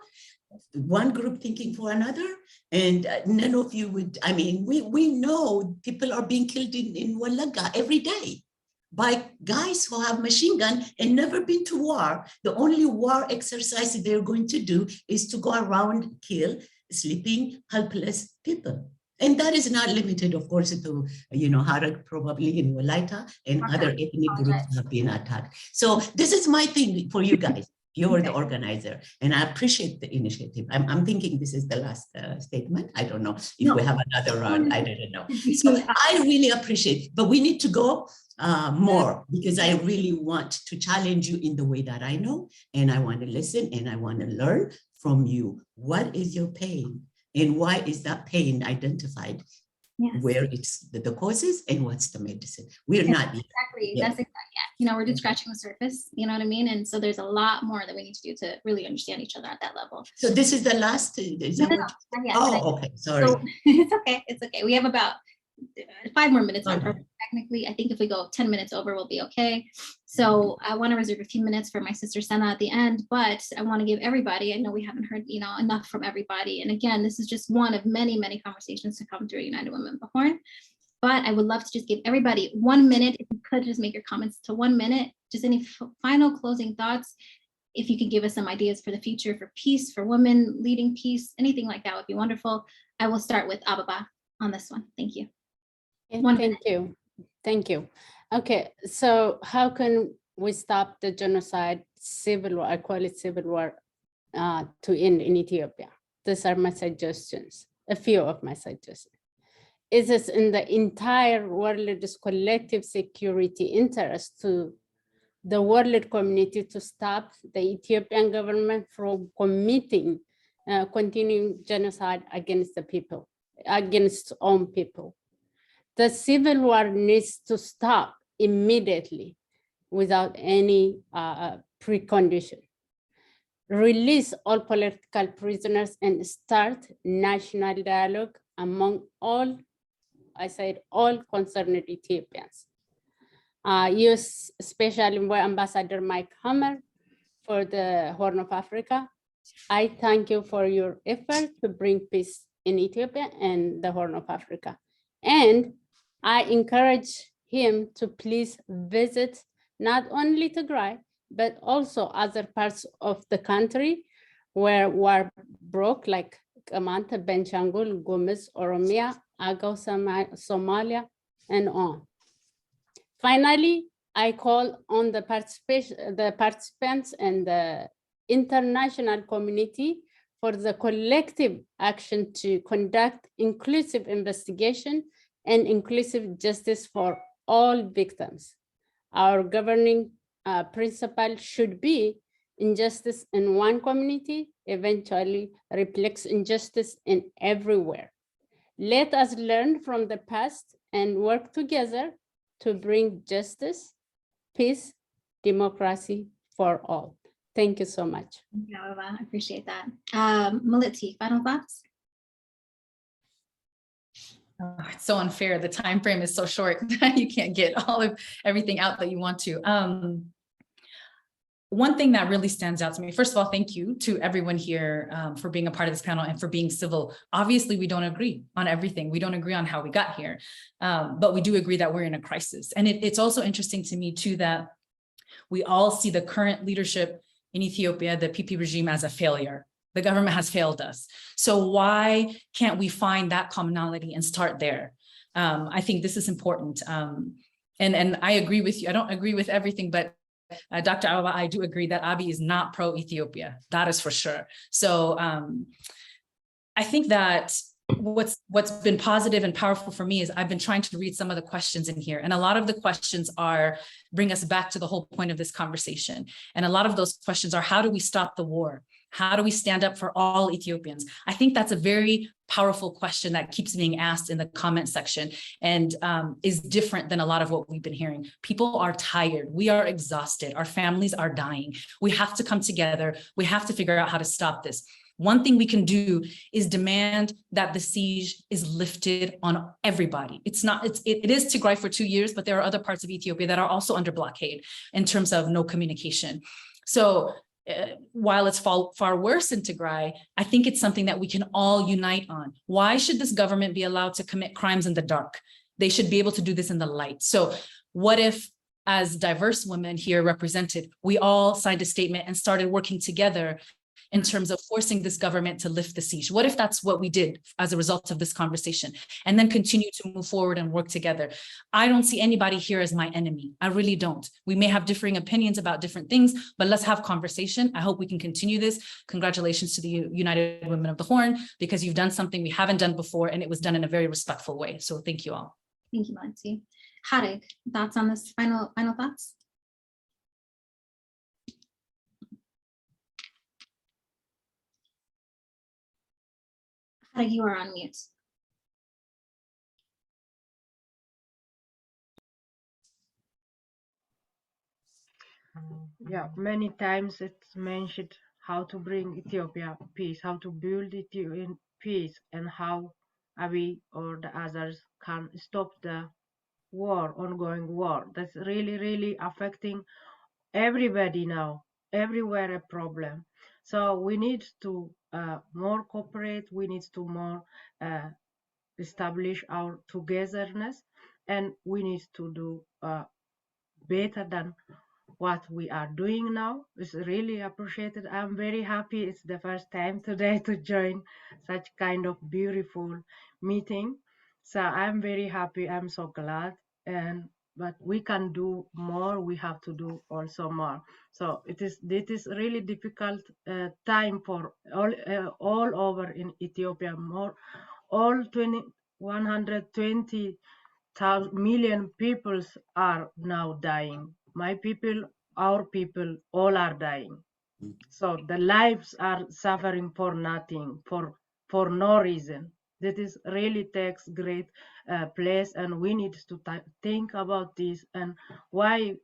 one group thinking for another, and none of you would, I mean, we know people are being killed in Walaga every day by guys who have machine gun and never been to war. The only war exercise they're going to do is to go around, kill sleeping, helpless people. And that is not limited, of course, to, Harag probably in Walaita and other ethnic groups have been attacked. So this is my thing for you guys. You're the organizer, and I appreciate the initiative. I'm thinking this is the last statement. I don't know if we have another round. I don't know. So I really appreciate, but we need to go more, because I really want to challenge you in the way that I know, and I want to listen and I want to learn from you. What is your pain, and why is that pain identified? Yes. Where it's the causes and what's the medicine. We're not exactly. Yeah. That's exactly. We're just scratching the surface. You know what I mean? And so there's a lot more that we need to do to really understand each other at that level. So this is the last. Okay. Sorry. So, it's okay. It's okay. We have about 5 more minutes on purpose. Technically, I think if we go 10 minutes over, we'll be okay. So I want to reserve a few minutes for my sister Senna at the end, but I want to give everybody, I know we haven't heard, enough from everybody. And again, this is just one of many, many conversations to come through United Women of the Horn. But I would love to just give everybody 1 minute. If you could just make your comments to 1 minute, just any final closing thoughts. If you could give us some ideas for the future, for peace, for women leading peace, anything like that would be wonderful. I will start with Ababa on this one. Thank you. Thank you. Okay, so how can we stop the genocide, civil war, I call it civil war, to end in Ethiopia? These are my suggestions, a few of my suggestions. It is in the entire world's collective security interest to the world community to stop the Ethiopian government from committing, continuing genocide against the people, against own people. The civil war needs to stop immediately without any precondition. Release all political prisoners and start national dialogue among all, I said all concerned Ethiopians. US Special Envoy Ambassador Mike Hammer for the Horn of Africa, I thank you for your effort to bring peace in Ethiopia and the Horn of Africa. And I encourage him to please visit not only Tigray, but also other parts of the country where war broke, like Kamanta, Benchangul, Gumuz, Oromia, Agaw, Somalia, and on. Finally, I call on the participants and the international community for the collective action to conduct inclusive investigation and inclusive justice for all victims. Our governing principle should be injustice in one community eventually reflects injustice in everywhere. Let us learn from the past and work together to bring justice, peace, democracy for all. Thank you so much. Yeah, I appreciate that. Maliti, final thoughts? Oh, it's so unfair. The time frame is so short. You can't get everything out that you want to. One thing that really stands out to me, first of all, thank you to everyone here for being a part of this panel and for being civil. Obviously, we don't agree on everything. We don't agree on how we got here, but we do agree that we're in a crisis. And it's also interesting to me too that we all see the current leadership in Ethiopia, the PP regime, as a failure. The government has failed us. So why can't we find that commonality and start there? I think this is important. And I agree with you. I don't agree with everything, but Dr. Awa, I do agree that Abiy is not pro-Ethiopia. That is for sure. So I think that what's been positive and powerful for me is I've been trying to read some of the questions in here. And a lot of the questions bring us back to the whole point of this conversation. And a lot of those questions are, how do we stop the war? How do we stand up for all Ethiopians? I think that's a very powerful question that keeps being asked in the comment section and is different than a lot of what we've been hearing. People are tired. We are exhausted. Our families are dying. We have to come together. We have to figure out how to stop this. One thing we can do is demand that the siege is lifted on everybody. It is Tigray for 2 years, but there are other parts of Ethiopia that are also under blockade in terms of no communication. So while it's far worse in Tigray, I think it's something that we can all unite on. Why should this government be allowed to commit crimes in the dark? They should be able to do this in the light. So what if, as diverse women here represented, we all signed a statement and started working together in terms of forcing this government to lift the siege? What if that's what we did as a result of this conversation, and then continue to move forward and work together? I don't see anybody here as my enemy. I really don't. We may have differing opinions about different things, but let's have conversation. I hope we can continue this. Congratulations to the United Women of the Horn, because you've done something we haven't done before, and it was done in a very respectful way. So thank you all. Thank you, Melanie. Harig, thoughts on this? Final thoughts? Harig, you are on mute. Yeah, many times it's mentioned how to bring Ethiopia peace, how to build Ethiopian peace, and how we or the others can stop the war, ongoing war. That's really, really affecting everybody now, everywhere a problem. So we need to more cooperate, we need to more establish our togetherness, and we need to do better than what we are doing now. Is really appreciated. I'm very happy it's the first time today to join such kind of beautiful meeting. So I'm very happy, I'm so glad, but we can do more, we have to do also more. So it is really difficult time for all over in Ethiopia, all 120 million people are now dying. My people, our people, all are dying. So the lives are suffering for nothing, for no reason. That is really takes great place, and we need to think about this and why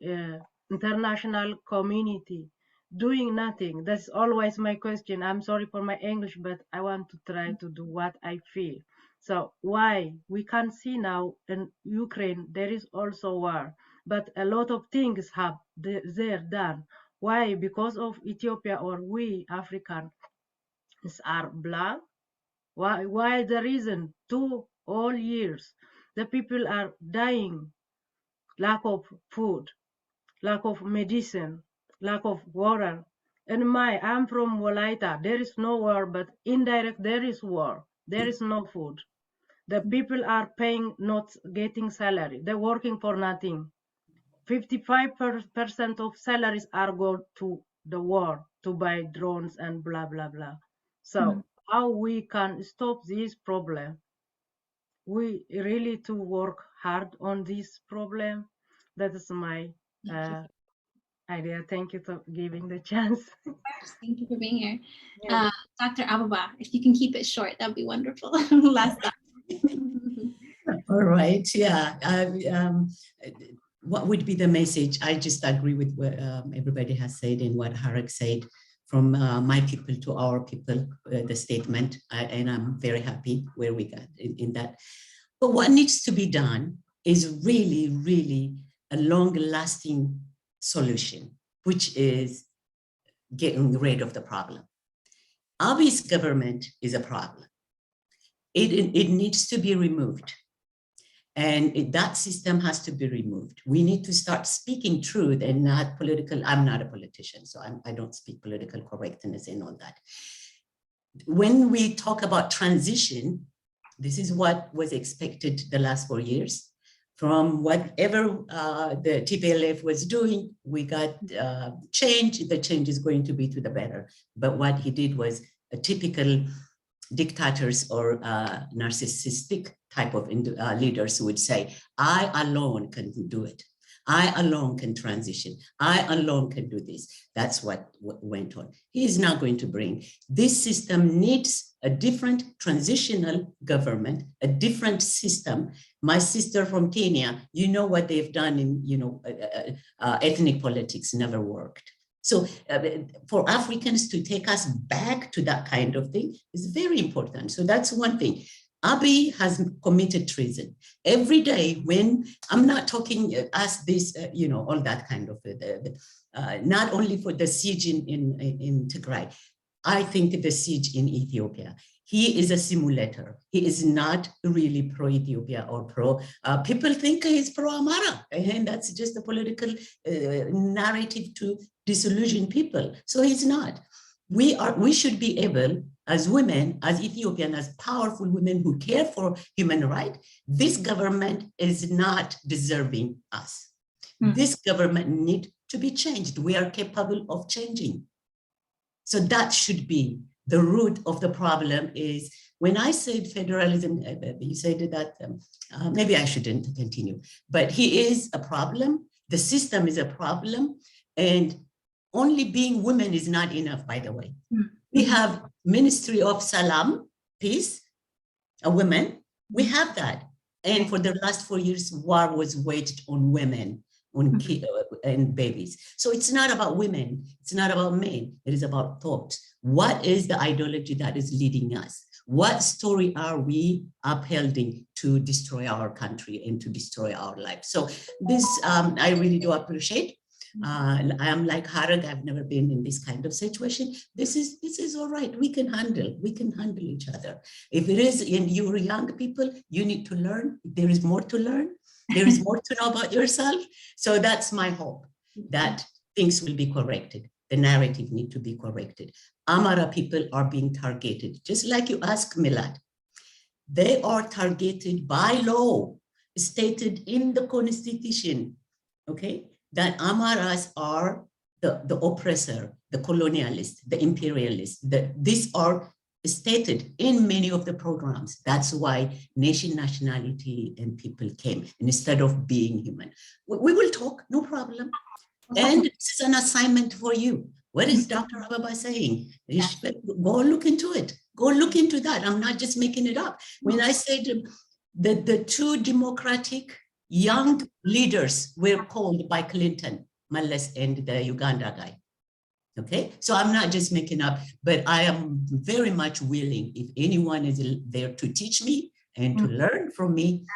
international community doing nothing. That's always my question. I'm sorry for my English, but I want to try to do what I feel. So why we can see now in Ukraine there is also war, but a lot of things have there done. Why? Because of Ethiopia, or we Africans are black. Why the reason? 2 all years the people are dying, lack of food, lack of medicine, lack of water. And I'm from Wolaita. There is no war, but indirect there is war. There is no food. The people are paying, not getting salary. They're working for nothing. 55% of salaries are go to the war to buy drones and blah, blah, blah. So how we can stop this problem? We really to work hard on this problem. That is my idea. Thank you for giving the chance. Thank you for being here. Yeah. Dr. Ababa, if you can keep it short, that'd be wonderful. Last time. All right, yeah. What would be the message? I just agree with what everybody has said and what Harig said. From my people to our people, the statement, and I'm very happy where we got in that. But what needs to be done is really, really a long-lasting solution, which is getting rid of the problem. Abiy's government is a problem. It needs to be removed. And that system has to be removed. We need to start speaking truth and not political. I'm not a politician, so I don't speak political correctness and all that. When we talk about transition, this is what was expected the last 4 years. From whatever the TPLF was doing, we got change. The change is going to be to the better. But what he did was a typical dictators or narcissistic type of leaders who would say, I alone can do it. I alone can transition. I alone can do this. That's what went on. He is now going to bring. This system needs a different transitional government, a different system. My sister from Kenya, you know what they've done in, ethnic politics never worked. So for Africans to take us back to that kind of thing is very important. So that's one thing. Abiy has committed treason. Every day when, I'm not talking as this, all that kind of, not only for the siege in Tigray, I think the siege in Ethiopia. He is a simulator. He is not really pro-Ethiopia or people think he's pro-Amara, and that's just a political narrative to disillusion people. So he's not. We should be able, as women, as Ethiopian, as powerful women who care for human rights, this government is not deserving us. This government needs to be changed. We are capable of changing. So that should be the root of the problem. Is when I said federalism, you said that, maybe I shouldn't continue, but he is a problem. The system is a problem, and only being women is not enough, by the way. We have Ministry of Salam, peace, a women, we have that. And for the last 4 years, war was waged on women, on kids and babies. So it's not about women, it's not about men, it is about thought. What is the ideology that is leading us? What story are we upholding to destroy our country and to destroy our life? So this, I really do appreciate. I am like Harag, I've never been in this kind of situation. This is all right. We can handle each other. If it is in your young people, you need to learn. There is more to learn. There is more to know about yourself. So that's my hope, that things will be corrected. The narrative need to be corrected. Amara people are being targeted, just like you asked Milad. They are targeted by law, stated in the constitution, okay? That Amaras are the oppressor, the colonialist, the imperialist. These are stated in many of the programs. That's why nation, nationality, and people came instead of being human. We will talk, no problem. And this is an assignment for you. What is Dr. Ababa saying? Go look into it. Go look into that. I'm not just making it up. When I said the two democratic young leaders were called by Clinton, Malles, and the Uganda guy. Okay, so I'm not just making up, but I am very much willing. If anyone is there to teach me and to learn from me,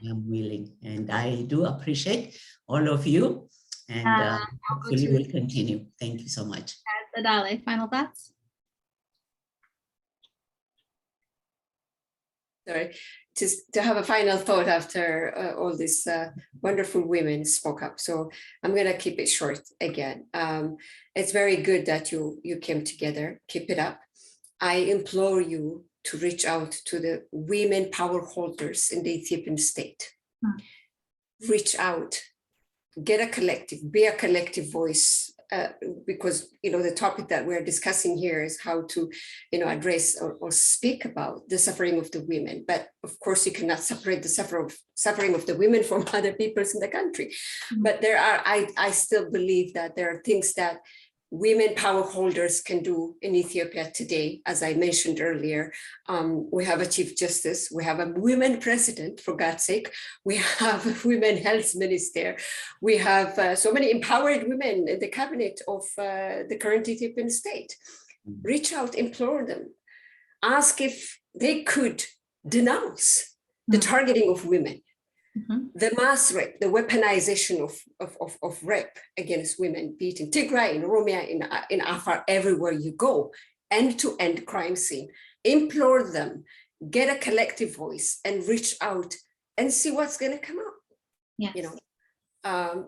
I'm willing. And I do appreciate all of you. And hopefully we'll continue. Thank you so much. Adale, final thoughts? Sorry, just to have a final thought after all these wonderful women spoke up. So I'm going to keep it short again. It's very good that you came together. Keep it up. I implore you to reach out to the women power holders in the Ethiopian state. Reach out, get a collective, be a collective voice. Because the topic that we're discussing here is how to address or speak about the suffering of the women. But of course you cannot separate the suffering of the women from other peoples in the country. But there are, I still believe that there are things that women power holders can do in Ethiopia today. As I mentioned earlier, we have a chief justice, we have a women president, for God's sake, we have a women health minister, we have so many empowered women in the cabinet of the current Ethiopian state. Reach out, implore them, ask if they could denounce the targeting of women. The mass rape, the weaponization of rape against women, be it in Tigray, in Oromia, in Afar, everywhere you go, end-to-end crime scene. Implore them, get a collective voice and reach out and see what's going to come up. Yes.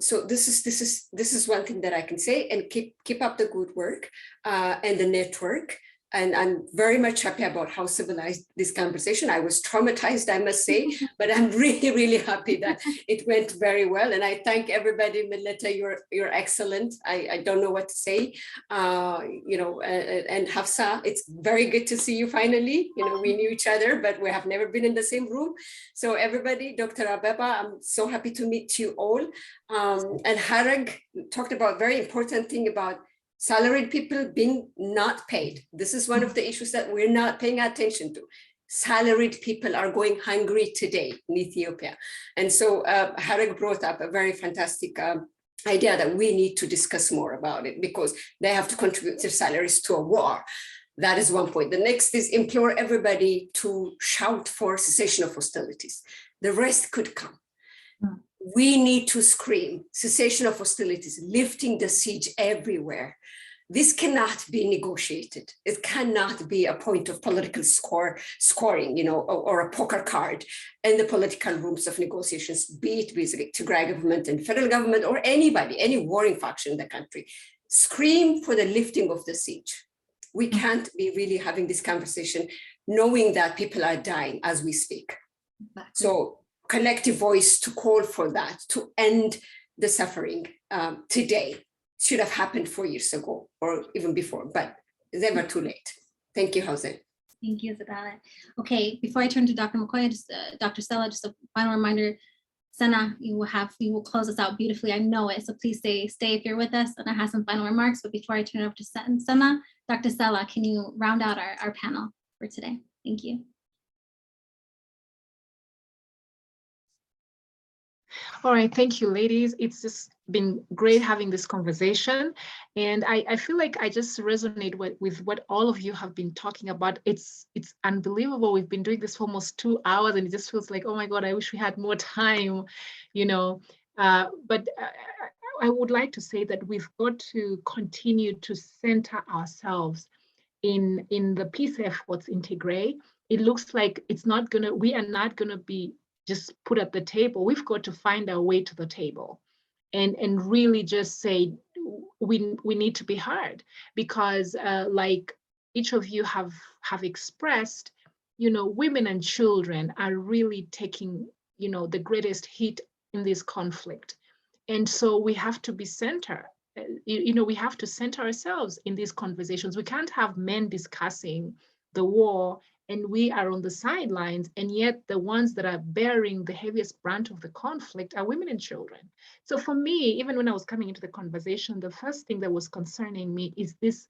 So this is one thing that I can say, and keep up the good work and the network. And I'm very much happy about how civilized this conversation. I was traumatized, I must say, but I'm really, really happy that it went very well. And I thank everybody. Melita, you're excellent. I don't know what to say. And Hafsa, it's very good to see you finally. We knew each other, but we have never been in the same room. So everybody, Dr. Ababa, I'm so happy to meet you all. And Harag talked about a very important thing about salaried people being not paid. This is one of the issues that we're not paying attention to. Salaried people are going hungry today in Ethiopia. And so Harag brought up a very fantastic idea that we need to discuss more about it, because they have to contribute their salaries to a war. That is one point. The next is implore everybody to shout for cessation of hostilities. The rest could come. We need to scream cessation of hostilities, lifting the siege everywhere. This cannot be negotiated. It cannot be a point of political scoring, or a poker card in the political rooms of negotiations, be it with the Tigray government and federal government or anybody, any warring faction in the country. Scream for the lifting of the siege. We can't be really having this conversation knowing that people are dying as we speak. So collective voice to call for that, to end the suffering today. Should have happened 4 years ago or even before, but they were too late. Thank you, Jose. Thank you, Isabella. Okay, before I turn to Dr. McCoy, Dr. Stella, just a final reminder. Sana, you will close us out beautifully. I know it, so please stay if you're with us. And I have some final remarks, but before I turn it over to Sana, Dr. Stella, can you round out our panel for today? Thank you. All right, thank you, ladies. It's just been great having this conversation. And I feel like I just resonate with what all of you have been talking about. It's unbelievable. We've been doing this for almost 2 hours and it just feels like, oh my God, I wish we had more time, But I would like to say that we've got to continue to center ourselves in the peace efforts in Tigray. It looks like we are not gonna be just put at the table. We've got to find our way to the table and really just say, we need to be heard, because like each of you have expressed, women and children are really taking, the greatest hit in this conflict. And so we have to be centered. We have to center ourselves in these conversations. We can't have men discussing the war and we are on the sidelines, and yet the ones that are bearing the heaviest brunt of the conflict are women and children. So for me, even when I was coming into the conversation, the first thing that was concerning me is this,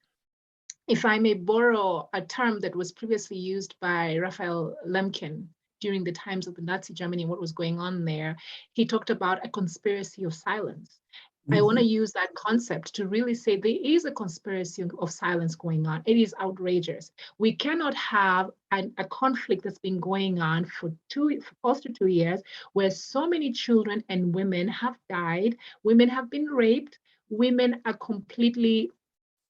if I may borrow a term that was previously used by Raphael Lemkin during the times of the Nazi Germany and what was going on there. He talked about a conspiracy of silence. I want to use that concept to really say there is a conspiracy of silence going on. It is outrageous. We cannot have a conflict that's been going on for close to 2 years, where so many children and women have died, women have been raped, women are completely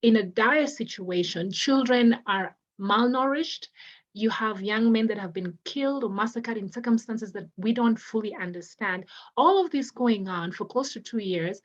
in a dire situation, children are malnourished, you have young men that have been killed or massacred in circumstances that we don't fully understand. All of this going on for close to 2 years,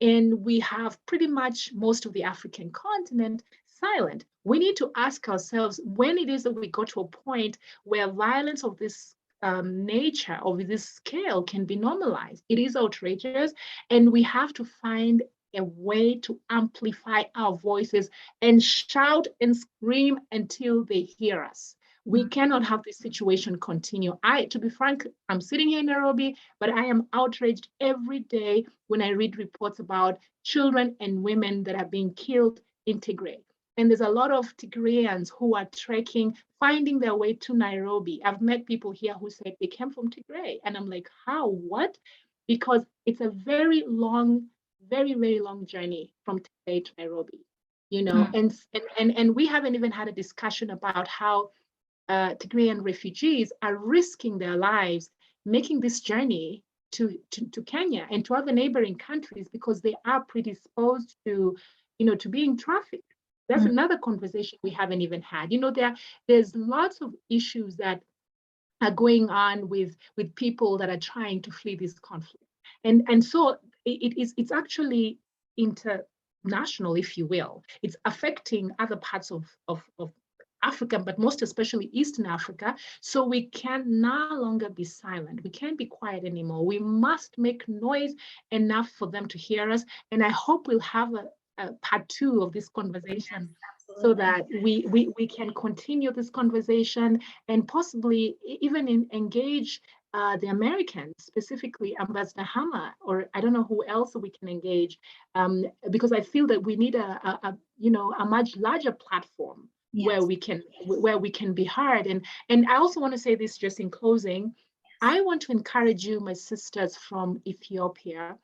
and we have pretty much most of the African continent silent. We need to ask ourselves when it is that we go to a point where violence of this nature, of this scale, can be normalized. It is outrageous, and we have to find a way to amplify our voices and shout and scream until they hear us. We cannot have this situation continue. To be frank, I'm sitting here in Nairobi, but I am outraged every day when I read reports about children and women that are being killed in Tigray. And there's a lot of Tigrayans who are trekking, finding their way to Nairobi. I've met people here who said they came from Tigray. And I'm like, how, what? Because it's a very long, very, very long journey from Tigray to Nairobi, and we haven't even had a discussion about how Tigrayan refugees are risking their lives making this journey to Kenya and to other neighboring countries because they are predisposed to being trafficked. That's another conversation we haven't even had. There's lots of issues that are going on with people that are trying to flee this conflict. And so it's actually international, if you will. It's affecting other parts of Africa, but most especially Eastern Africa. So we can no longer be silent. We can't be quiet anymore. We must make noise enough for them to hear us. And I hope we'll have a part 2 of this conversation, so that we can continue this conversation and possibly even engage the Americans, specifically Ambassador Hammer, or I don't know who else we can engage, because I feel that we need a much larger platform. Yes. where we can be heard. And I also want to say this just in closing. I want to encourage you, my sisters from Ethiopia,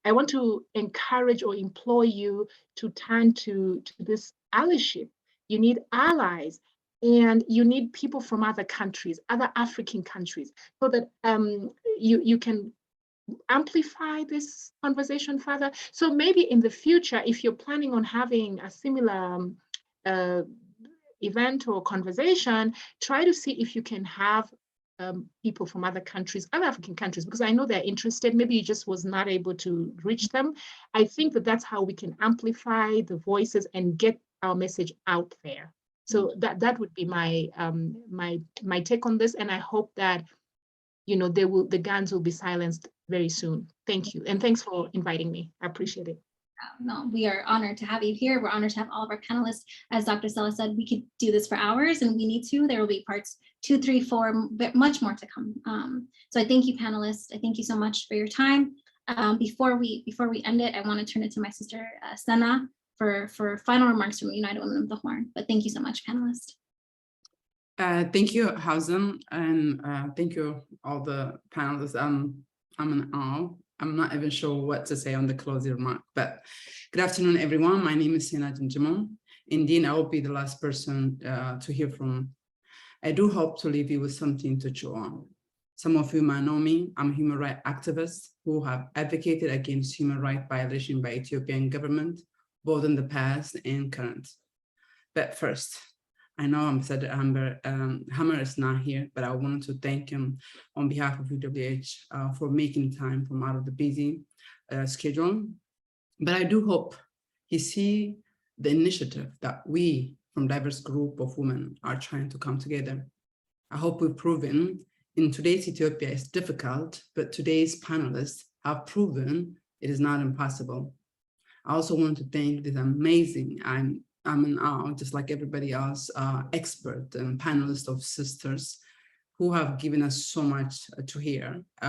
I want to encourage or implore you to turn to this allyship you need allies, and you need people from other countries, other African countries, so that you can amplify this conversation further. So maybe in the future, if you're planning on having a similar event or conversation, try to see if you can have people from other countries, other African countries, because I know they're interested. Maybe you just was not able to reach them. I think that that's how we can amplify the voices and get our message out there. So that would be my my take on this, and I hope that the guns will be silenced very soon. Thank you, and thanks for inviting me. I appreciate it. No, we are honored to have you here. We're honored to have all of our panelists. As Dr. Stella said, we could do this for hours, and we need to. There will be parts 2, 3, 4, but much more to come. So I thank you, panelists. I thank you so much for your time. Before we end it, I want to turn it to my sister Sana for final remarks from the United Women of the Horn. But thank you so much, panelists. Thank you, Hausen, and thank you all the panelists. I'm in awe. I'm not even sure what to say on the closing remark, but good afternoon, everyone. My name is Sina Jinjimon. Indeed, I will be the last person to hear from. I do hope to leave you with something to chew on. Some of you might know me. I'm a human rights activist who have advocated against human rights violation by Ethiopian government, both in the past and current. But first, I know Ambassador Hammer is not here, but I wanted to thank him on behalf of UWH for making time from out of the busy schedule. But I do hope he see the initiative that we from diverse group of women are trying to come together. I hope we've proven in today's Ethiopia it's difficult, but today's panelists have proven it is not impossible. I also want to thank this amazing, I'm in awe, just like everybody else, expert and panelists of sisters who have given us so much to hear. So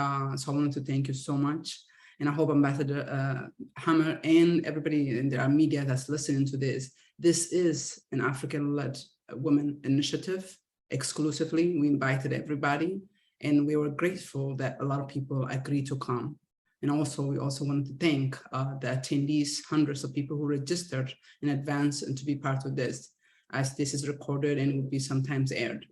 I wanted to thank you so much. And I hope Ambassador Hammer and everybody in the media that's listening to this is an African-led women initiative exclusively. We invited everybody, and we were grateful that a lot of people agreed to come. And also, we also wanted to thank the attendees, hundreds of people who registered in advance and to be part of this, as this is recorded and will be sometimes aired.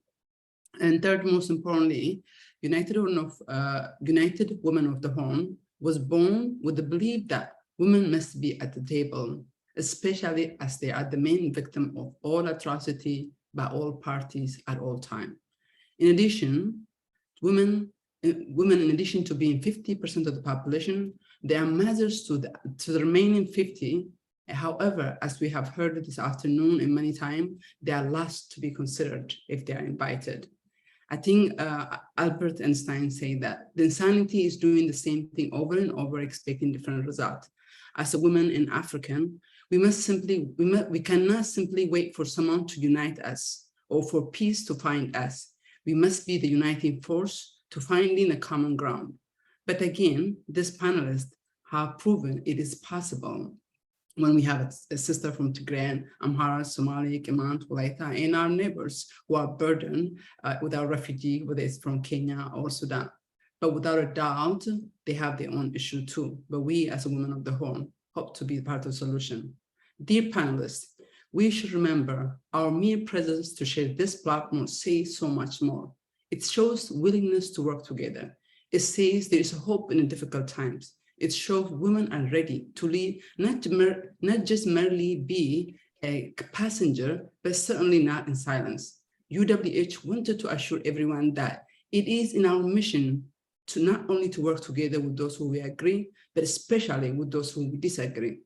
And third, most importantly, United Women of the Horn was born with the belief that women must be at the table, especially as they are the main victim of all atrocity by all parties at all time. In addition, women, in addition to being 50% of the population, they are mothers to the remaining 50. However, as we have heard this afternoon and many times, they are last to be considered if they are invited. I think Albert Einstein said that the insanity is doing the same thing over and over, expecting different results. As a woman and African, we cannot simply wait for someone to unite us or for peace to find us. We must be the uniting force to finding a common ground. But again, these panelists have proven it is possible when we have a sister from Tigray, Amhara, Somali, Kemant, Walaita, and our neighbors who are burdened with our refugee, whether it's from Kenya or Sudan. But without a doubt, they have their own issue too. But we as a Women of the Horn hope to be part of the solution. Dear panelists, we should remember our mere presence to share this platform says so much more. It shows willingness to work together. It says there is hope in difficult times. It shows women are ready to lead, not just merely be a passenger, but certainly not in silence. UWH wanted to assure everyone that it is in our mission to not only to work together with those who we agree, but especially with those who we disagree,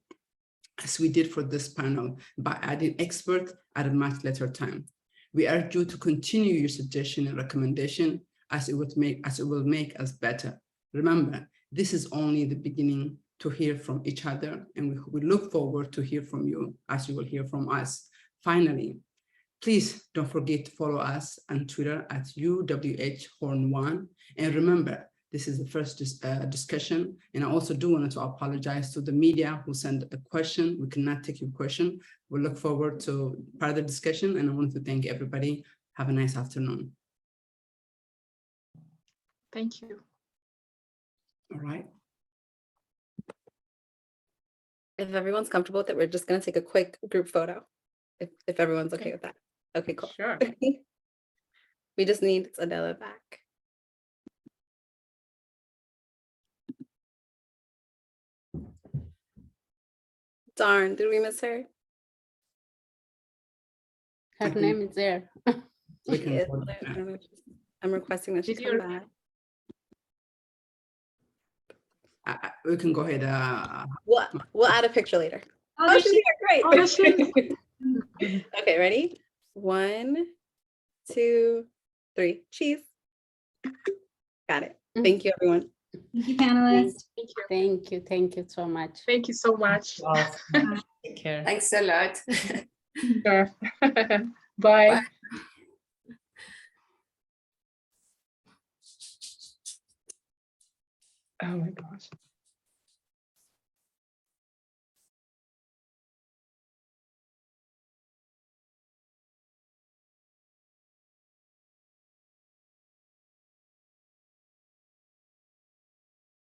as we did for this panel by adding experts at a much later time. We urge you to continue your suggestion and recommendation as it will make us better. Remember, this is only the beginning to hear from each other, and we look forward to hear from you as you will hear from us. Finally, please don't forget to follow us on Twitter at UWH-Horn1. And remember, this is the first discussion. And I also do want to apologize to the media who sent a question. We cannot take your question. We look forward to further discussion. And I want to thank everybody. Have a nice afternoon. Thank you. All right. If everyone's comfortable with it, we're just going to take a quick group photo. if everyone's okay with that. Okay, cool. Sure. We just need Adela back. Darn, did we miss her? Her name is there. We She can is. vote I that. don't know if I'm requesting that she Did come you- back. We can go ahead. We'll add a picture later. Oh, Oh, there she's she- here. Oh, there she Great. Okay, ready? 1, 2, 3. Cheese. Got it. Thank you, everyone. Thank you, panelists. Thank you so much. Thank you so much. Take care. Thanks a lot. Sure. Bye. Oh my gosh.